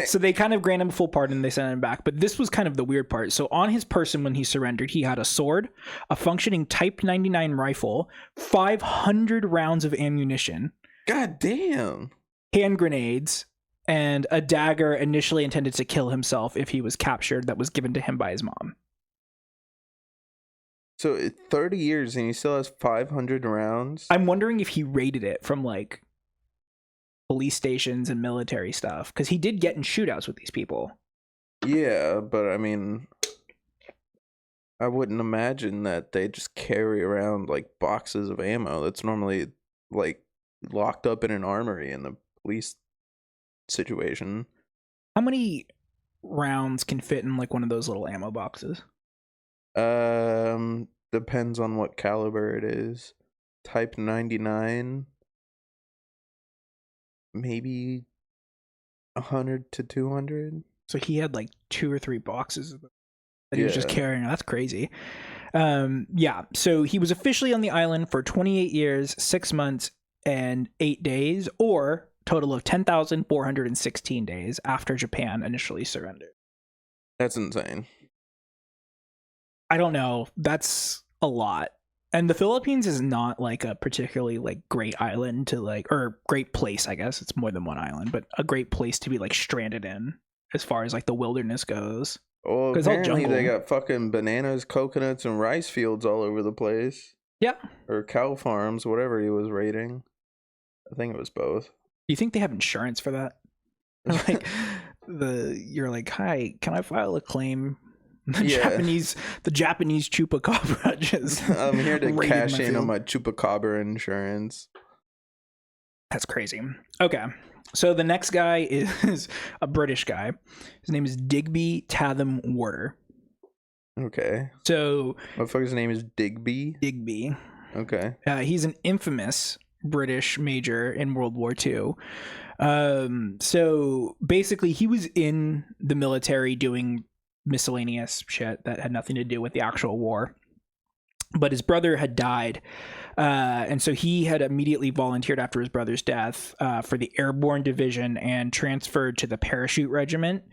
So they kind of granted him a full pardon and they sent him back. But this was kind of the weird part. So on his person when he surrendered, he had a sword, a functioning Type 99 rifle, 500 rounds of ammunition. God damn. Hand grenades, and a dagger initially intended to kill himself if he was captured that was given to him by his mom. So 30 years and he still has 500 rounds? I'm wondering if he raided it from like police stations and military stuff, because he did get in shootouts with these people. Yeah, but I mean, I wouldn't imagine that they just carry around like boxes of ammo. That's normally like locked up in an armory in the police situation. How many rounds can fit in like one of those little ammo boxes? Depends on what caliber it is. Type 99, maybe 100 to 200. So he had like 2 or 3 boxes that he was just carrying. That's crazy. Yeah. So he was officially on the island for 28 years, 6 months, and 8 days, or total of 10,416 days after Japan initially surrendered. That's insane. I don't know. That's a lot. And the Philippines is not like a particularly like great island to like, or great place, I guess. It's more than one island, but a great place to be like stranded in as far as like the wilderness goes. Well, apparently they got fucking bananas, coconuts, and rice fields all over the place. Yeah. Or cow farms, whatever he was raiding. I think it was both. Do you think they have insurance for that? Like you're like, hi, can I file a claim? The Japanese chupacabra just I'm here to cash in on my chupacabra insurance. That's crazy. Okay. So the next guy is a British guy. His name is Digby Tatham Warder. Okay. So motherfucker's name is Digby? Digby. Okay. He's an infamous British major in World War II. So basically he was in the military doing miscellaneous shit that had nothing to do with the actual war, but his brother had died, and so he had immediately volunteered after his brother's death for the airborne division and transferred to the parachute regiment,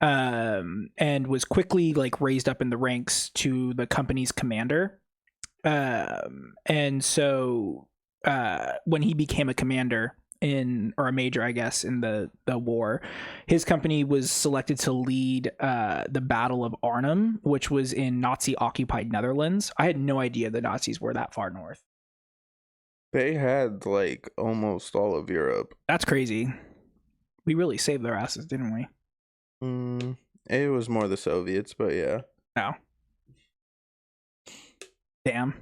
and was quickly like raised up in the ranks to the company's commander, and so when he became a commander or a major, I guess, in the war, his company was selected to lead the Battle of Arnhem, which was in Nazi-occupied Netherlands. I had no idea the Nazis were that far north. They had like almost all of Europe. That's crazy. We really saved their asses, didn't we? It was more the Soviets, but yeah. No. Damn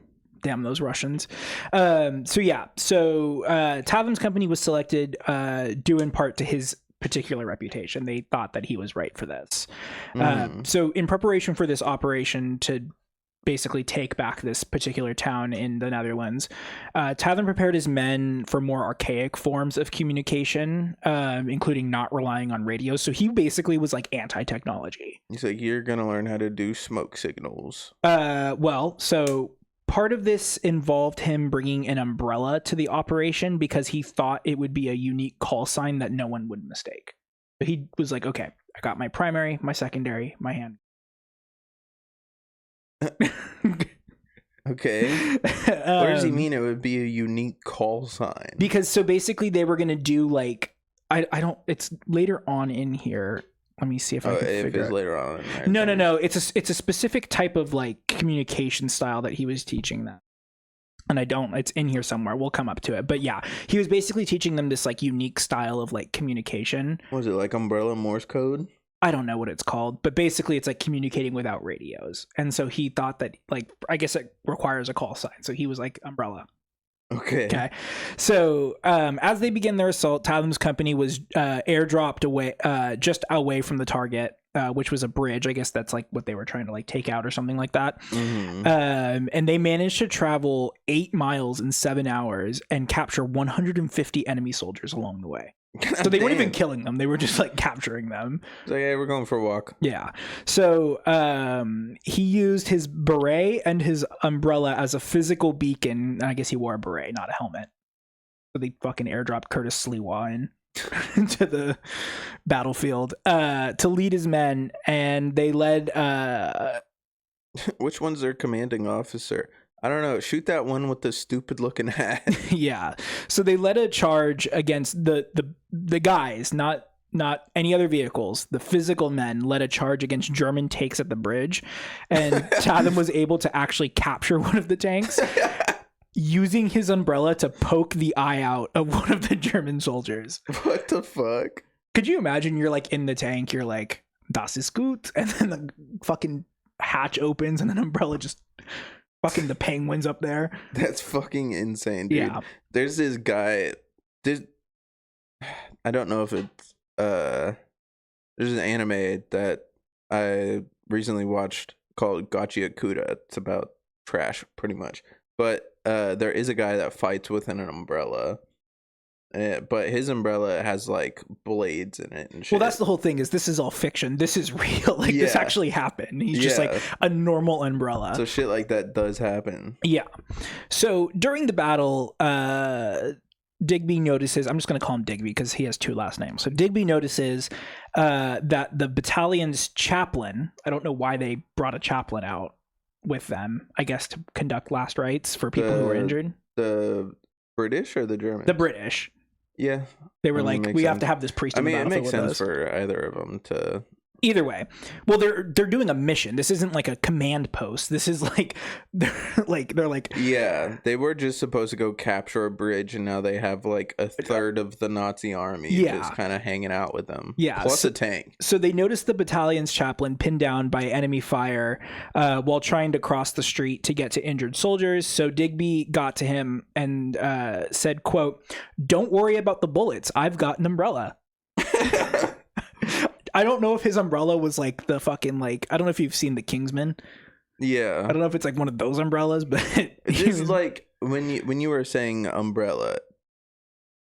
those Russians. So Tatham's company was selected due in part to his particular reputation. They thought that he was right for this. So in preparation for this operation to basically take back this particular town in the Netherlands, Tatham prepared his men for more archaic forms of communication, including not relying on radios. So he basically was like anti-technology. He's like, you're going to learn how to do smoke signals. So part of this involved him bringing an umbrella to the operation because he thought it would be a unique call sign that no one would mistake. But he was like, okay, I got my primary, my secondary, my hand. Okay. What does he mean it would be a unique call sign? Because so basically they were going to do like, it's later on in here. Let me see if I can figure it out. Later on in there. No. It's a specific type of like communication style that he was teaching them. And it's in here somewhere. We'll come up to it. But yeah, he was basically teaching them this like unique style of like communication. Was it like umbrella Morse code? I don't know what it's called, but basically it's like communicating without radios. And so he thought that like, I guess it requires a call sign. So he was like umbrella. Okay. So as they began their assault, Tatham's company was airdropped away, just away from the target, which was a bridge. I guess that's like what they were trying to like take out or something like that. And they managed to travel 8 miles in 7 hours and capture 150 enemy soldiers along the way. So they weren't even killing them. They were just like capturing them. It's like, hey, we're going for a walk. Yeah. So he used his beret and his umbrella as a physical beacon. I guess he wore a beret, not a helmet. So they fucking airdropped Curtis Sliwa into the battlefield to lead his men, and they led. Which one's their commanding officer? I don't know. Shoot that one with the stupid looking hat. Yeah. So they led a charge against the guys, not any other vehicles. The physical men led a charge against German tanks at the bridge, and Tatham was able to actually capture one of the tanks using his umbrella to poke the eye out of one of the German soldiers. What the fuck? Could you imagine you're like in the tank, you're like, das ist gut, and then the fucking hatch opens and an umbrella just fucking the penguins up there. That's fucking insane, dude. Yeah. There's this guy. I don't know if it's there's an anime that I recently watched called Gotchi Akuda. It's about trash, pretty much. But there is a guy that fights with an umbrella. But his umbrella has like blades in it and shit. Well, that's the whole thing. Is this is all fiction? This is real. Like this actually happened. He's just like a normal umbrella. So shit like that does happen. Yeah. So during the battle, Digby notices. I'm just going to call him Digby because he has 2 last names. So Digby notices that the battalion's chaplain. I don't know why they brought a chaplain out with them. I guess to conduct last rites for people who were injured. The British or the Germans? The British. Yeah. They were like, we have to have this priest. I mean, it makes sense for either of them to. Either way, well, they're doing a mission. This isn't like a command post. This is like they're like yeah. They were just supposed to go capture a bridge, and now they have like a third of the Nazi army just kind of hanging out with them. Yeah, plus a tank. So they noticed the battalion's chaplain pinned down by enemy fire while trying to cross the street to get to injured soldiers. So Digby got to him and said, "Quote: Don't worry about the bullets. I've got an umbrella." I don't know if his umbrella was like the fucking like I don't know if you've seen the Kingsman. Yeah. I don't know if it's like one of those umbrellas, but just like when you were saying umbrella,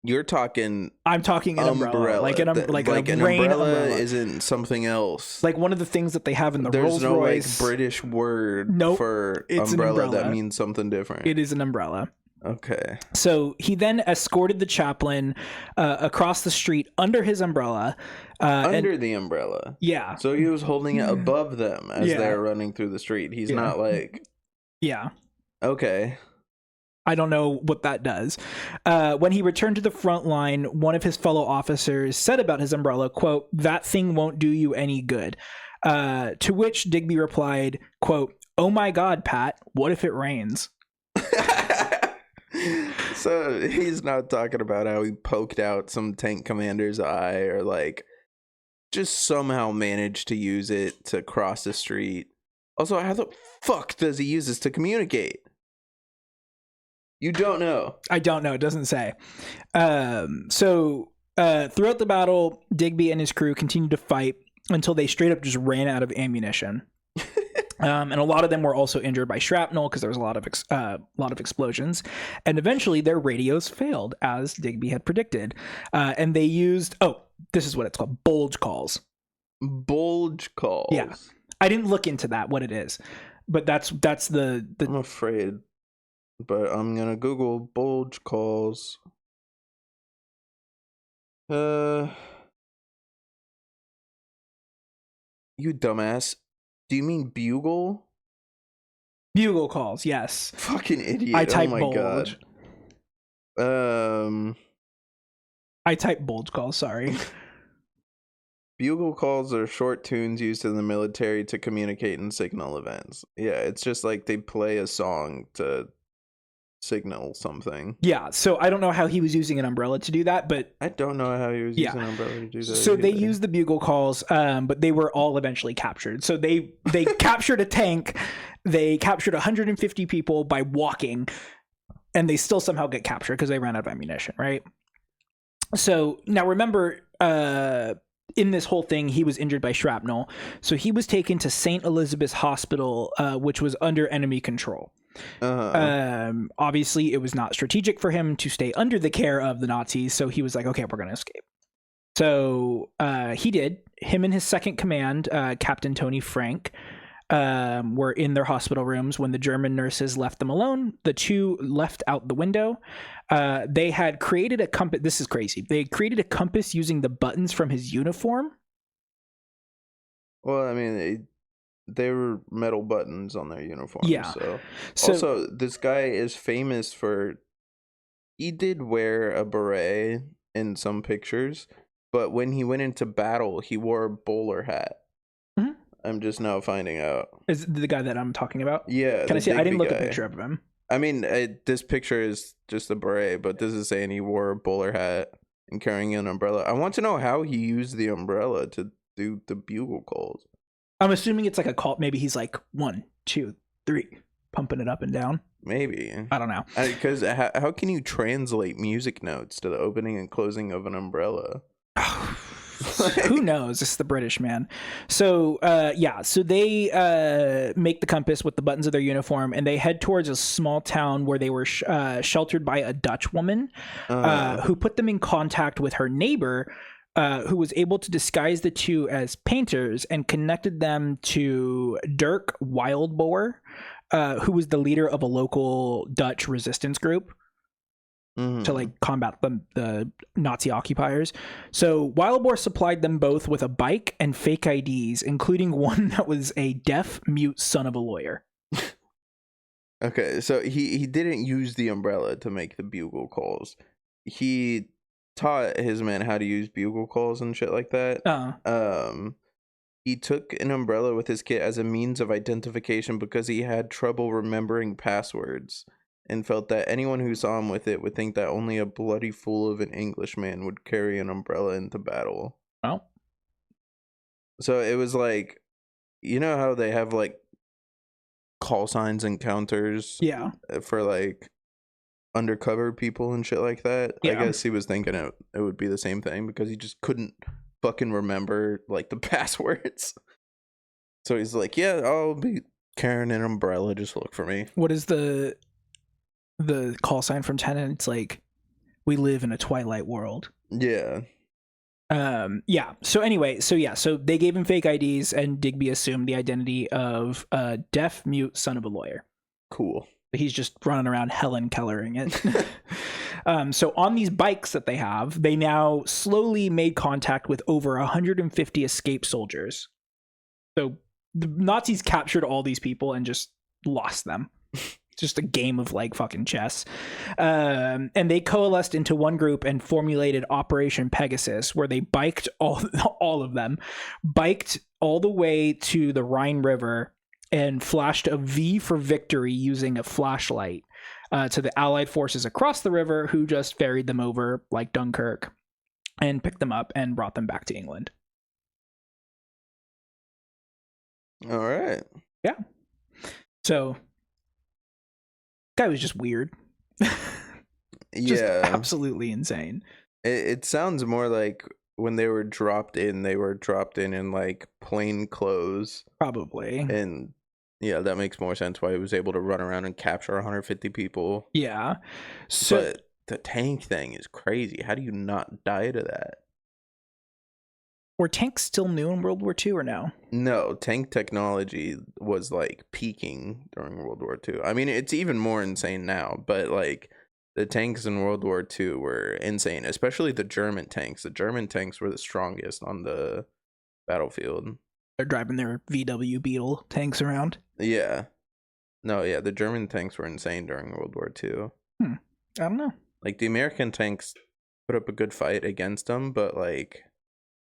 you're talking. I'm talking an umbrella. Like an umbrella isn't something else. Like one of the things that they have in the Rolls Rolls Royce. Like British word for it's umbrella, an umbrella that means something different. It is an umbrella. Okay. So he then escorted the chaplain across the street under his umbrella. Under the umbrella. Yeah. So he was holding it above them as they're running through the street. He's not like. Yeah. Okay. I don't know what that does. When he returned to the front line, one of his fellow officers said about his umbrella, quote, "That thing won't do you any good." To which Digby replied, quote, "Oh my God, Pat, what if it rains?" So he's not talking about how he poked out some tank commander's eye or like just somehow managed to use it to cross the street. Also, how the fuck does he use this to communicate? You don't know. I don't know. It doesn't say. So throughout the battle, Digby and his crew continued to fight until they straight up just ran out of ammunition. And a lot of them were also injured by shrapnel because there was a lot of explosions. And eventually their radios failed, as Digby had predicted. And they used, this is what it's called, bulge calls. Bulge calls? Yeah. I didn't look into that, what it is. But that's the... I'm afraid. But I'm going to Google bulge calls. You dumbass. Do you mean bugle? Bugle calls, yes. Fucking idiot. I type bulge. God. I type bulge calls, sorry. Bugle calls are short tunes used in the military to communicate and signal events. Yeah, it's just like they play a song to signal something. Yeah, so I don't know how he was using an umbrella to do that, but I don't know how he was using an umbrella to do that. So they used the bugle calls, but they were all eventually captured. So they captured a tank, they captured 150 people by walking, and they still somehow get captured because they ran out of ammunition, right? So now remember, in this whole thing, he was injured by shrapnel, so he was taken to St. Elizabeth's Hospital, which was under enemy control. Obviously, it was not strategic for him to stay under the care of the Nazis, so he was like, okay, we're going to escape. So he did. Him and his second command, Captain Tony Frank, were in their hospital rooms when the German nurses left them alone. The two left out the window. They had created a compass. This is crazy. They created a compass using the buttons from his uniform. Well, I mean, they were metal buttons on their uniform. Yeah. So also, this guy is famous for. He did wear a beret in some pictures, but when he went into battle, he wore a bowler hat. Mm-hmm. I'm just now finding out. Is it the guy that I'm talking about? Yeah. Can I see? I didn't look at a picture of him. I mean, this picture is just a beret, but this is saying he wore a bowler hat and carrying an umbrella. I want to know how he used the umbrella to do the bugle calls. I'm assuming it's like a call. Maybe he's like 1, 2, 3, pumping it up and down. Maybe. I don't know. Because how can you translate music notes to the opening and closing of an umbrella? Who knows? This is the British, man. So so they make the compass with the buttons of their uniform, and they head towards a small town where they were sheltered by a Dutch woman who put them in contact with her neighbor, who was able to disguise the two as painters and connected them to Dirk Wildboer, who was the leader of a local Dutch resistance group. To like combat the Nazi occupiers. So Wildboer supplied them both with a bike and fake IDs, including one that was a deaf mute son of a lawyer. Okay, so he didn't use the umbrella to make the bugle calls. He taught his men how to use bugle calls and shit like that. He took an umbrella with his kit as a means of identification because he had trouble remembering passwords, and felt that anyone who saw him with it would think that only a bloody fool of an Englishman would carry an umbrella into battle. Well. So it was like, you know how they have like call signs and counters for like undercover people and shit like that? Yeah. I guess he was thinking it would be the same thing because he just couldn't fucking remember like the passwords. So he's like, yeah, I'll be carrying an umbrella, just look for me. What is the call sign from Tenet? It's like, we live in a twilight world. Yeah. So anyway, so they gave him fake IDs, and Digby assumed the identity of a deaf mute son of a lawyer. Cool. He's just running around Helen Kellering it. So on these bikes that they have, they now slowly made contact with over 150 escaped soldiers. So the Nazis captured all these people and just lost them. Just a game of like fucking chess. And they coalesced into one group and formulated Operation Pegasus, where they biked all of them, biked all the way to the Rhine River and flashed a V for victory using a flashlight to the Allied forces across the river, who just ferried them over like Dunkirk and picked them up and brought them back to England. All right. Yeah. So guy was just weird. Just absolutely insane. It sounds more like when they were dropped in like plain clothes. Probably. And yeah, that makes more sense why he was able to run around and capture 150 people. Yeah. So but the tank thing is crazy. How do you not die to that? Were tanks still new in World War II or no? No, tank technology was like peaking during World War II. I mean, it's even more insane now, but like the tanks in World War II were insane, especially the German tanks. The German tanks were the strongest on the battlefield. They're driving their VW Beetle tanks around. Yeah. No, yeah, the German tanks were insane during World War II. I don't know. Like the American tanks put up a good fight against them, but like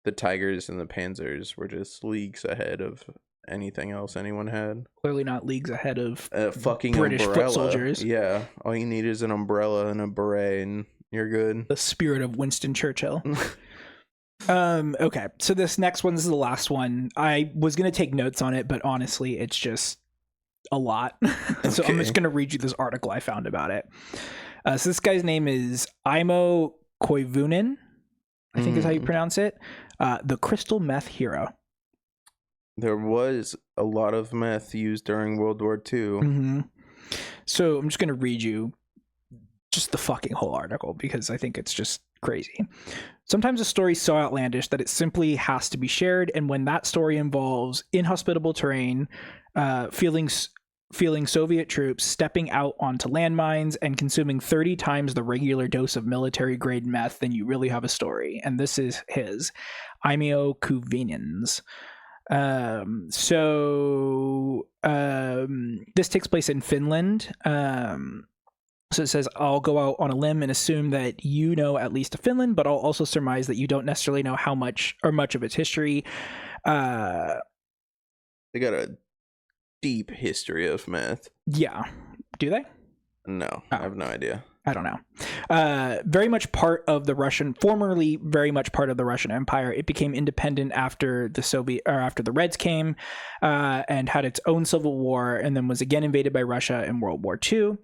the Tigers and the Panzers were just leagues ahead of anything else anyone had. Clearly not leagues ahead of fucking British umbrella. foot soldiers. Yeah, all you need is an umbrella and a beret and you're good. The spirit of Winston Churchill. Okay, so this next one, this is the last one. I was going to take notes on it, but honestly, it's just a lot. So I'm just going to read you this article I found about it. So this guy's name is Imo Koivunen, I think is how you pronounce it. The crystal meth hero. There was a lot of meth used during World War II. So I'm just going to read you just the fucking whole article because I think it's just crazy. Sometimes a story is so outlandish that it simply has to be shared, and when that story involves inhospitable terrain, feeling Soviet troops stepping out onto landmines and consuming 30 times the regular dose of military-grade meth, then you really have a story. And this is his, Imio Kuvinins. This takes place in Finland. So it says, I'll go out on a limb and assume that you know at least of Finland, but I'll also surmise that you don't necessarily know how much or much of its history. They got a deep history of meth. Yeah. Do they? No, I have no idea. I don't know. Very much part of the Russian, formerly very much part of the Russian Empire. It became independent after the Reds came, and had its own civil war, and then was again invaded by Russia in World War II.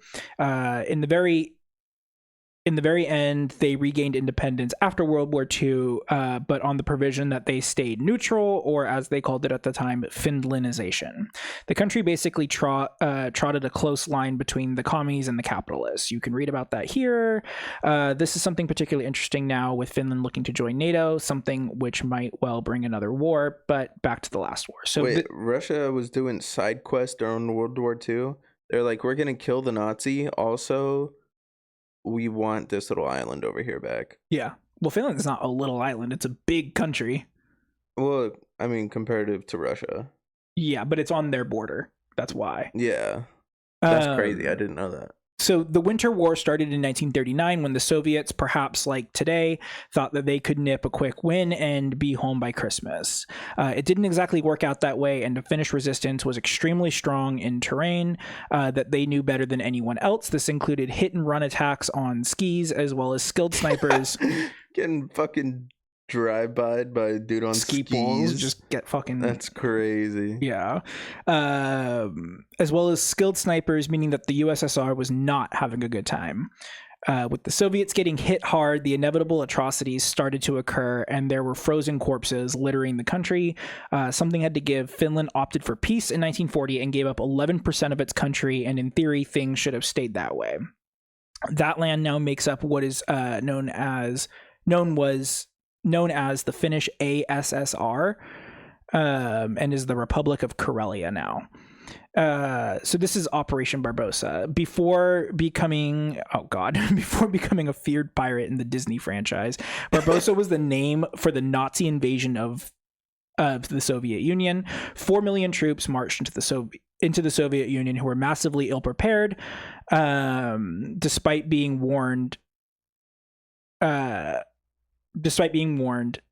In the very end, they regained independence after World War II, but on the provision that they stayed neutral, or as they called it at the time, Finlandization. The country basically trotted a close line between the commies and the capitalists. You can read about that here. This is something particularly interesting now with Finland looking to join NATO, something which might well bring another war, but back to the last war. So wait, Russia was doing side quests during World War II? They're like, we're going to kill the Nazi, also we want this little island over here back. Yeah. Well, Finland's not a little island. It's a big country. Well, I mean, comparative to Russia. Yeah, but it's on their border. That's why. Yeah. That's crazy. I didn't know that. So the Winter War started in 1939 when the Soviets, perhaps like today, thought that they could nip a quick win and be home by Christmas. It didn't exactly work out that way, and the Finnish resistance was extremely strong in terrain that they knew better than anyone else. This included hit-and-run attacks on skis, as well as skilled snipers. Getting fucking drive-by'd by a dude on skis. Poles, just get fucking... That's crazy. Yeah. As well as skilled snipers, meaning that the USSR was not having a good time. With the Soviets getting hit hard, the inevitable atrocities started to occur, and there were frozen corpses littering the country. Something had to give. Finland opted for peace in 1940 and gave up 11% of its country, and in theory, things should have stayed that way. That land now makes up what is known as the Finnish ASSR, and is the Republic of Karelia now. So this is Operation Barbarossa. Before becoming a feared pirate in the Disney franchise, Barbarossa was the name for the Nazi invasion of the Soviet Union. 4 million troops marched into the Soviet Union, who were massively ill-prepared, despite being warned.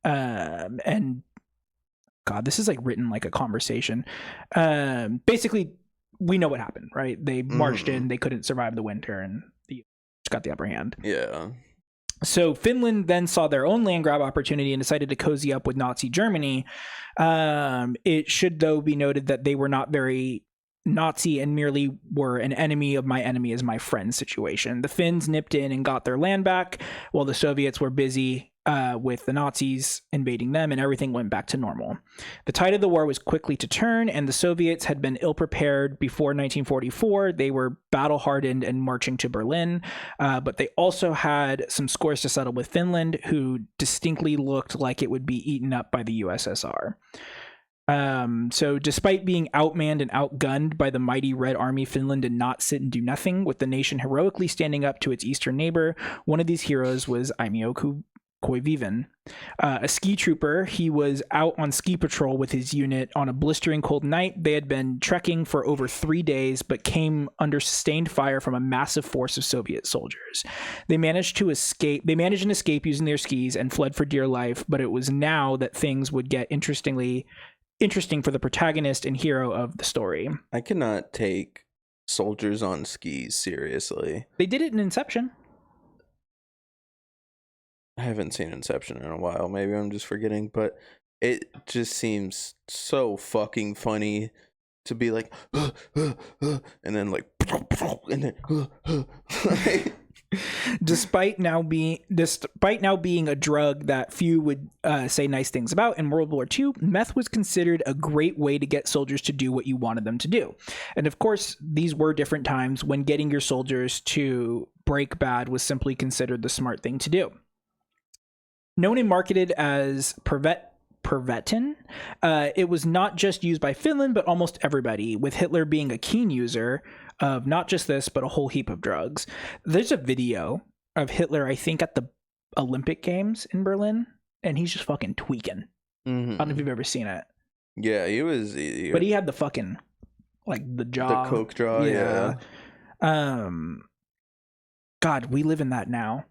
And God, this is like written like a conversation. Basically, we know what happened, right? They marched in, they couldn't survive the winter, and they got the upper hand. Yeah. So Finland then saw their own land grab opportunity and decided to cozy up with Nazi Germany. It should, though, be noted that they were not very Nazi and merely were an enemy of my enemy is my friend situation. The Finns nipped in and got their land back, while the Soviets were busy with the Nazis invading them, and everything went back to normal. The tide of the war was quickly to turn, and the Soviets had been ill-prepared before 1944. They were battle-hardened and marching to Berlin, but they also had some scores to settle with Finland, who distinctly looked like it would be eaten up by the USSR. So despite being outmanned and outgunned by the mighty Red Army, Finland did not sit and do nothing, with the nation heroically standing up to its eastern neighbor. One of these heroes was Imio Koiviven, a ski trooper. He was out on ski patrol with his unit on a blistering cold night. They had been trekking for over 3 days, but came under sustained fire from a massive force of Soviet soldiers. They managed an escape using their skis and fled for dear life, but it was now that things would get interesting for the protagonist and hero of the story. I cannot take soldiers on skis seriously. They did it in Inception. I haven't seen Inception in a while. Maybe I'm just forgetting, but it just seems so fucking funny to be like, and then like, and then, Despite now being a drug that few would say nice things about in World War II, meth was considered a great way to get soldiers to do what you wanted them to do. And of course, these were different times when getting your soldiers to break bad was simply considered the smart thing to do. Known and marketed as Pervetin, it was not just used by Finland, but almost everybody, with Hitler being a keen user of not just this, but a whole heap of drugs. There's a video of Hitler, I think, at the Olympic Games in Berlin, and he's just fucking tweaking. Mm-hmm. I don't know if you've ever seen it. Yeah, he was. But he had the fucking, like, the jaw. The coke jaw, yeah. God, we live in that now.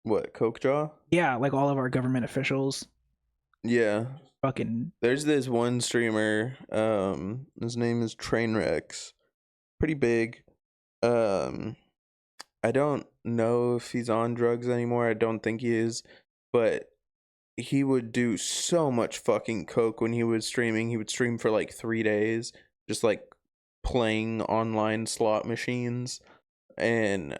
What, coke jaw? Yeah, like all of our government officials. Yeah. Fucking. There's this one streamer, his name is Trainwrecks. Pretty big. I don't know if he's on drugs anymore. I don't think he is, but he would do so much fucking coke when he was streaming. He would stream for like 3 days, just like playing online slot machines. And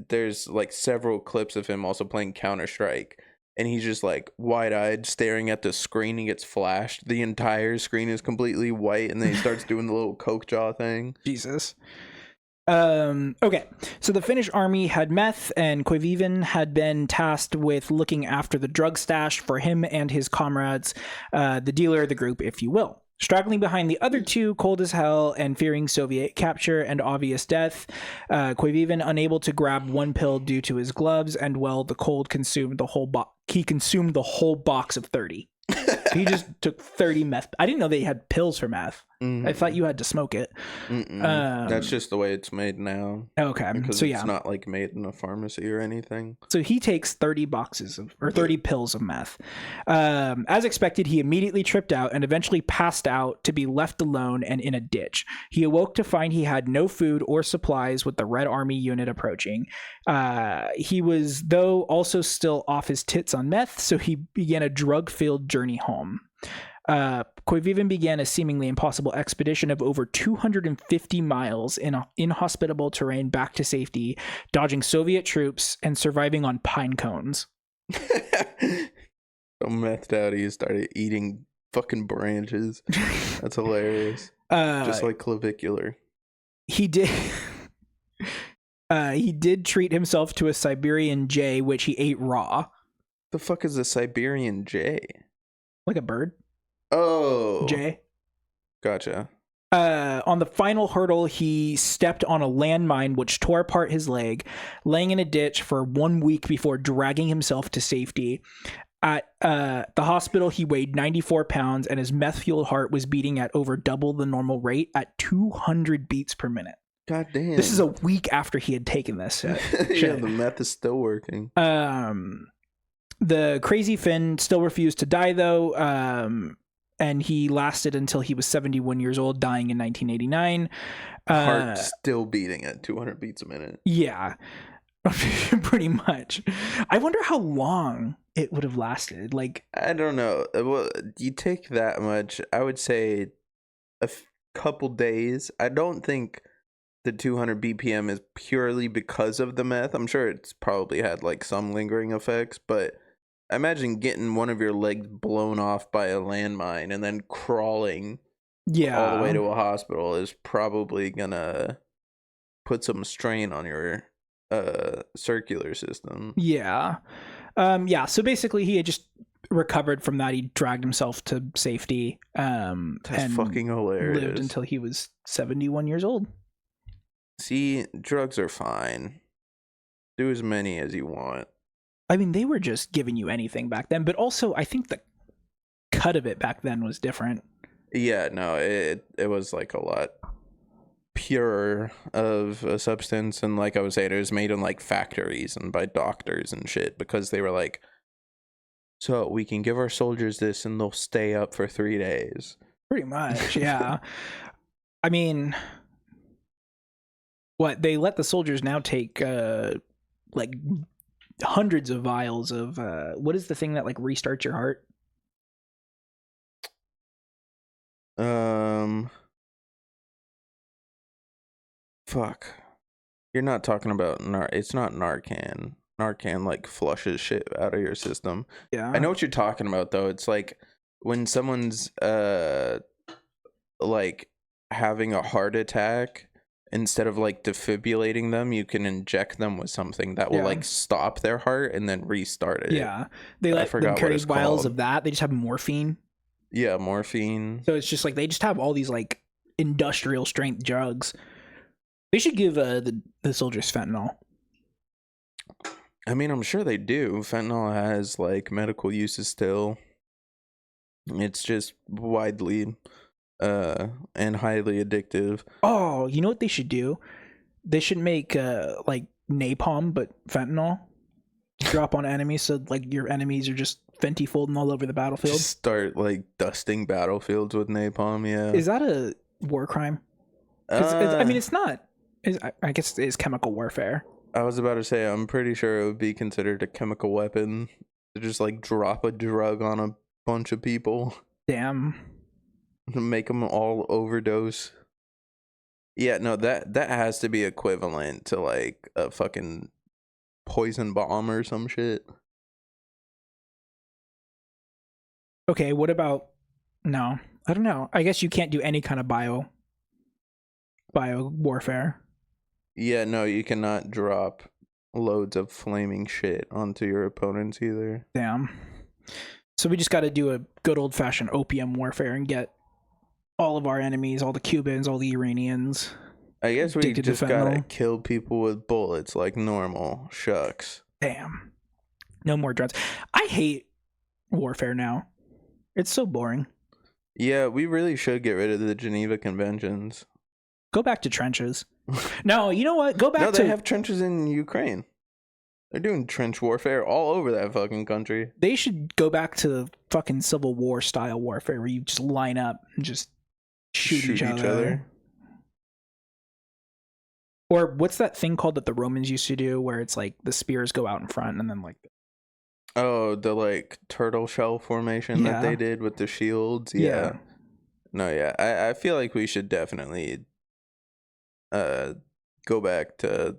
there's like several clips of him also playing Counter-Strike. And he's just like wide-eyed staring at the screen. He gets flashed. The entire screen is completely white, and then he starts doing the little coke jaw thing. Jesus. Okay, so the Finnish army had meth, and Koiviven had been tasked with looking after the drug stash for him and his comrades, the dealer of the group, if you will. Straggling behind the other two, cold as hell, and fearing Soviet capture and obvious death, Koiviven, unable to grab one pill due to his gloves, and well, the cold consumed the whole box. He consumed the whole box of 30. He just took 30 meth. I didn't know they had pills for meth. Mm-hmm. I thought you had to smoke it. That's just the way it's made now. Okay, because so it's not like made in a pharmacy or anything. So he takes 30 pills of meth. As expected, he immediately tripped out and eventually passed out to be left alone and in a ditch. He awoke to find he had no food or supplies with the Red Army unit approaching. He was, though, also still off his tits on meth, so he began a drug-filled journey home. Koiviven began a seemingly impossible expedition of over 250 miles in inhospitable terrain back to safety, dodging Soviet troops and surviving on pine cones. So methed out, he started eating fucking branches. That's hilarious. Just like clavicular. He did. He did treat himself to a Siberian jay, which he ate raw. The fuck is a Siberian jay? Like a bird. Oh. Jay. Gotcha. On the final hurdle, he stepped on a landmine which tore apart his leg, laying in a ditch for 1 week before dragging himself to safety. At the hospital, he weighed 94 pounds, and his meth-fueled heart was beating at over double the normal rate at 200 beats per minute. God damn. This is a week after he had taken this. Yeah, the meth is still working. The crazy Finn still refused to die, though, and he lasted until he was 71 years old, dying in 1989. Heart still beating at 200 beats a minute. Yeah, pretty much. I wonder how long it would have lasted. Like, I don't know. Well, you take that much, I would say a couple days. I don't think the 200 BPM is purely because of the meth. I'm sure it's probably had like some lingering effects, but I imagine getting one of your legs blown off by a landmine and then crawling all the way to a hospital is probably gonna put some strain on your circular system. Yeah. So basically he had just recovered from that. He dragged himself to safety. That's and fucking hilarious. Lived until he was 71 years old. See, drugs are fine. Do as many as you want. I mean, they were just giving you anything back then, but also I think the cut of it back then was different. Yeah, no, it was like a lot purer of a substance, and like I was saying, it was made in like factories and by doctors and shit, because they were like, so we can give our soldiers this and they'll stay up for 3 days. Pretty much, yeah. I mean, what they let the soldiers now take like hundreds of vials of what is the thing that like restarts your heart? Fuck. You're not talking about it's not Narcan. Narcan like flushes shit out of your system. Yeah. I know what you're talking about though. It's like when someone's like having a heart attack, instead of like defibrillating them, you can inject them with something that will like stop their heart and then restart it. Yeah. They let them carry vials of that. They just have morphine. Yeah, morphine. So it's just like they just have all these like industrial strength drugs. They should give the soldiers fentanyl. I mean, I'm sure they do. Fentanyl has like medical uses still. It's just widely and highly addictive. Oh, you know what they should do? They should make like napalm but fentanyl. Drop on enemies, so like your enemies are just Fenty folding all over the battlefield. Just start like dusting battlefields with napalm. Yeah. Is that a war crime? I mean, it's not. I guess it is chemical warfare. I was about to say, I'm pretty sure it would be considered a chemical weapon to just like drop a drug on a bunch of people. Damn. To make them all overdose. Yeah, no, that has to be equivalent to like a fucking poison bomb or some shit. Okay, what about... No, I don't know. I guess you can't do any kind of bio warfare. Yeah, no, you cannot drop loads of flaming shit onto your opponents either. Damn. So we just got to do a good old-fashioned opium warfare and get all of our enemies, all the Cubans, all the Iranians. I guess we just gotta kill people with bullets like normal. Shucks. Damn. No more drones. I hate warfare now. It's so boring. Yeah, we really should get rid of the Geneva Conventions. Go back to trenches. No, you know what? Go back to... No, they have trenches in Ukraine. They're doing trench warfare all over that fucking country. They should go back to the fucking Civil War style warfare where you just line up and just shoot each other. Or what's that thing called that the Romans used to do where it's like the spears go out in front and then like... Oh, the like turtle shell formation that they did with the shields. Yeah. No, yeah. I feel like we should definitely go back to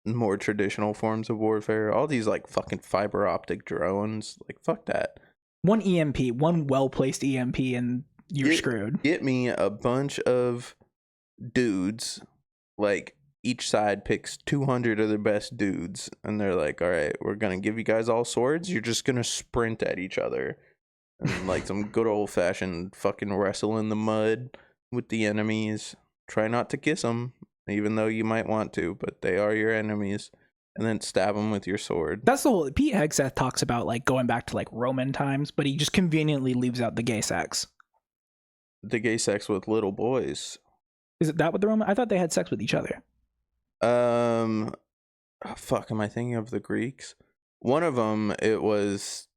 more traditional forms of warfare. All these like fucking fiber optic drones. Like fuck that. One EMP, one well-placed EMP and you're screwed. Get me a bunch of dudes, like each side picks 200 of their best dudes, and they're like, all right, we're gonna give you guys all swords, you're just gonna sprint at each other, and like some good old-fashioned fucking wrestle in the mud with the enemies. Try not to kiss them, even though you might want to, but they are your enemies, and then stab them with your sword. That's the whole... Pete Hegseth talks about like going back to like Roman times, but he just conveniently leaves out the gay sex. The gay sex with little boys. Is it that with the Roman? I thought they had sex with each other. Oh, fuck, am I thinking of the Greeks? One of them, it was,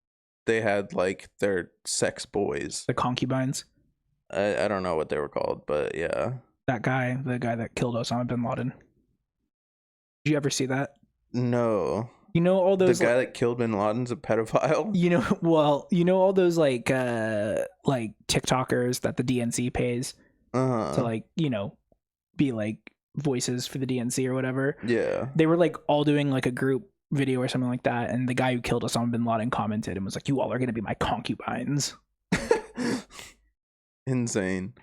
they had like their sex boys. The concubines? I don't know what they were called, but yeah. That guy, the guy that killed Osama bin Laden. Did you ever see that? No. You know all those... The guy that killed bin Laden's a pedophile? You know, well, you know all those like TikTokers that the DNC pays to like, you know, be like voices for the DNC or whatever. Yeah. They were like all doing like a group video or something like that, and the guy who killed Osama bin Laden commented and was like, "You all are gonna be my concubines." Insane.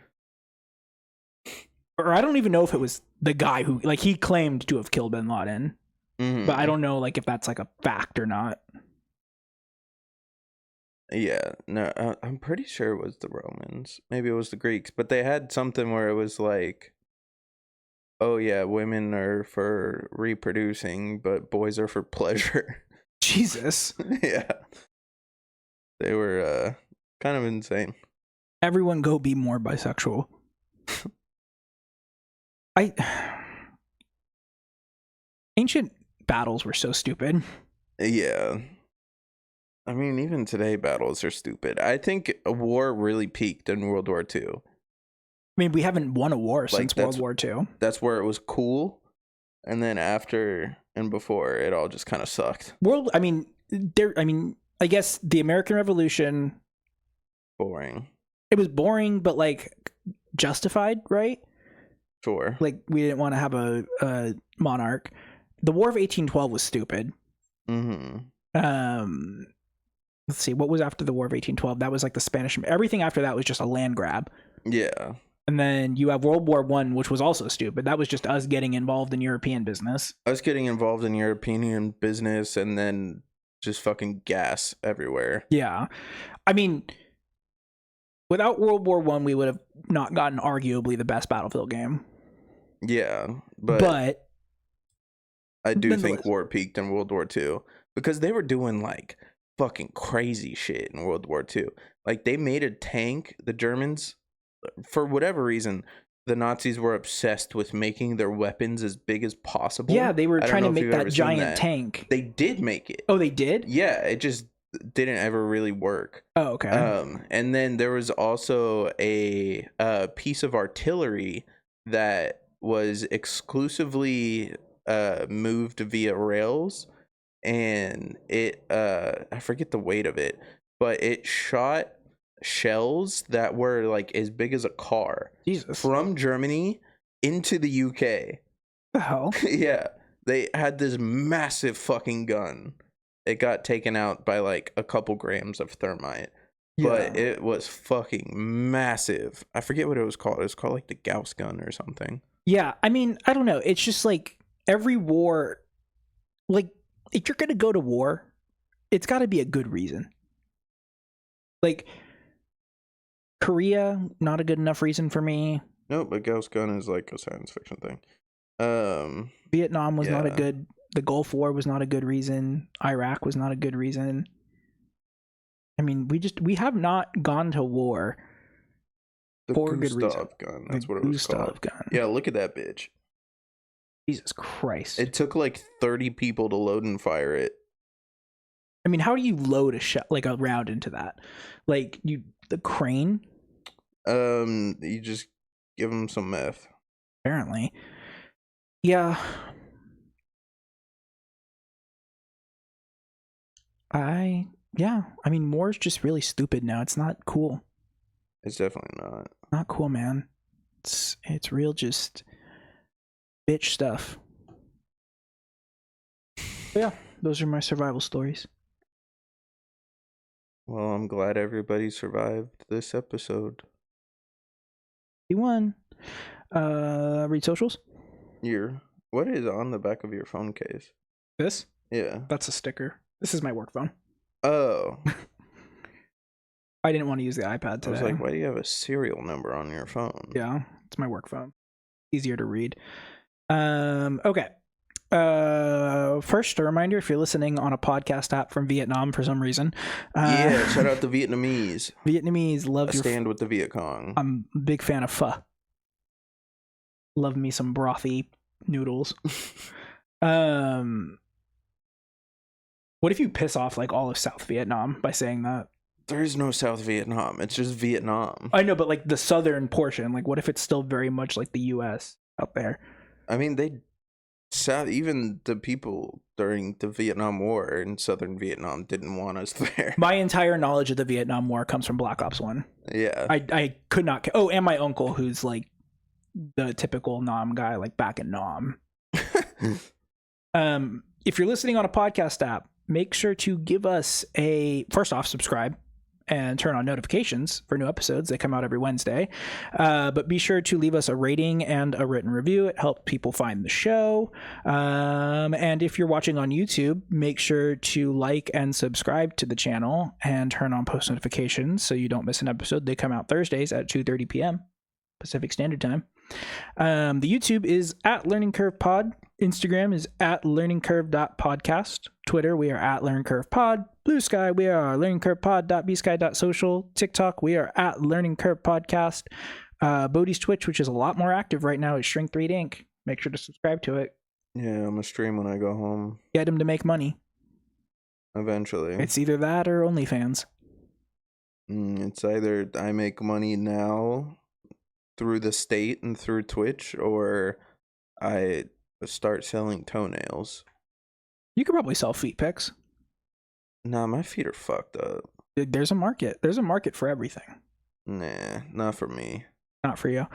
Or I don't even know if it was the guy who, like, he claimed to have killed bin Laden, but I don't know like if that's like a fact or not. Yeah, no, I'm pretty sure it was the Romans. Maybe it was the Greeks, but they had something where it was like, oh yeah, women are for reproducing, but boys are for pleasure. Jesus. Yeah. They were kind of insane. Everyone go be more bisexual. Ancient battles were so stupid. Yeah. I mean, even today battles are stupid. I think a war really peaked in World War II. I mean, we haven't won a war since World War II. That's where it was cool. And then after and before, it all just kind of sucked. I guess the American Revolution... Boring. It was boring, but like justified, right? Sure. Like, we didn't want to have a monarch. The War of 1812 was stupid. Let's see, what was after the War of 1812? That was like the Spanish. Everything after that was just a land grab. Yeah. And then you have World War I, which was also stupid. That was just us getting involved in European business. Us getting involved in European business and then just fucking gas everywhere. Yeah. I mean, without World War I, we would have not gotten arguably the best Battlefield game. Yeah. But I do think war peaked in World War II because they were doing like fucking crazy shit in World War II. Like, they made a tank, the Germans, for whatever reason, the Nazis were obsessed with making their weapons as big as possible. Yeah, they were trying to make that giant tank. They did make it. Oh, they did? Yeah, it just didn't ever really work. Oh, okay. And then there was also a piece of artillery that was exclusively moved via rails, and it I forget the weight of it, but it shot shells that were like as big as a car. Jesus. From Germany into the UK. The hell? Yeah, they had this massive fucking gun. It got taken out by like a couple grams of thermite. Yeah. But it was fucking massive. I forget what it was called. It was called like the Gauss gun or something. Yeah, I mean, I don't know. It's just like every war, like, if you're gonna go to war, it's got to be a good reason. Like, Korea, not a good enough reason for me. Nope, but Gauss gun is like a science fiction thing. Vietnam was not a good. The Gulf War was not a good reason. Iraq was not a good reason. I mean, we have not gone to war for a good reason. Gun, that's what it was called. Gun. Yeah, look at that bitch. Jesus Christ! It took like 30 people to load and fire it. I mean, how do you load a shell, like a round into that? Like, the crane? You just give them some meth. Apparently. Yeah. I mean, war's just really stupid now. It's not cool. It's definitely not. Not cool, man. It's real just bitch stuff. But yeah, those are my survival stories. Well, I'm glad everybody survived this episode. You won. Read socials. What is on the back of your phone case? This? Yeah. That's a sticker. This is my work phone. Oh. I didn't want to use the iPad today. I was like, why do you have a serial number on your phone? Yeah, it's my work phone. Easier to read. Okay. First, a reminder, if you're listening on a podcast app from Vietnam for some reason. Yeah, shout out the Vietnamese. Vietnamese, love your... stand with the Viet Cong. I'm a big fan of pho. Love me some brothy noodles. What if you piss off like all of South Vietnam by saying that? There is no South Vietnam. It's just Vietnam. I know, but like the southern portion, like what if it's still very much like the U.S. out there? I mean, even the people during the Vietnam War in southern Vietnam didn't want us there. My entire knowledge of the Vietnam War comes from Black Ops 1. Yeah. I could not... Oh, and my uncle, who's like the typical Nam guy, like back in Nam. If you're listening on a podcast app, make sure to give us first off, subscribe and turn on notifications for new episodes. They come out every Wednesday. But be sure to leave us a rating and a written review. It helps people find the show. And if you're watching on YouTube, make sure to like and subscribe to the channel and turn on post notifications so you don't miss an episode. They come out Thursdays at 2:30 p.m. Pacific Standard Time. The YouTube is at Learning Curve Pod. Instagram is at learningcurve.podcast. Twitter, we are at learningcurvepod. Bluesky, we are learningcurvepod.bsky.social. TikTok, we are at Learning Curve Podcast. Bodhi's Twitch, which is a lot more active right now, is Shrink3 Inc. Make sure to subscribe to it. Yeah, I'm gonna stream when I go home. Get him to make money. Eventually. It's either that or OnlyFans. It's either I make money now through the state and through Twitch, or I start selling toenails. You could probably sell feet pics. Nah, my feet are fucked up. There's a market. There's a market for everything. Nah, not for me. Not for you.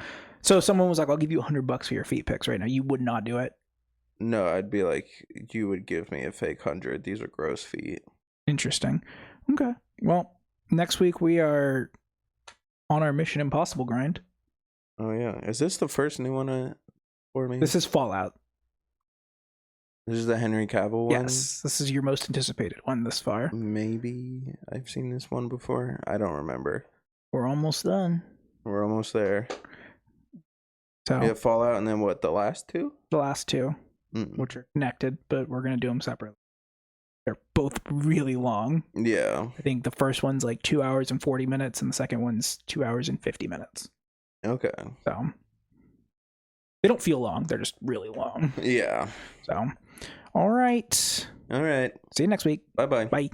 So if someone was like, I'll give you $100 for your feet pics right now, you would not do it? No, I'd be like, you would give me a fake 100. These are gross feet. Interesting. Okay. Well, next week we are on our Mission Impossible grind. Oh, yeah. Is this the first new one for me? This is Fallout. This is the Henry Cavill one? Yes. This is your most anticipated one this far. Maybe I've seen this one before. I don't remember. We're almost done. We're almost there. So We have Fallout and then what, the last two? the last two, which are connected, but we're going to do them separately. They're both really long. Yeah. I think the first one's like 2 hours and 40 minutes, and the second one's 2 hours and 50 minutes. Okay. So they don't feel long. They're just really long. Yeah. So, all right. All right. See you next week. Bye-bye. Bye.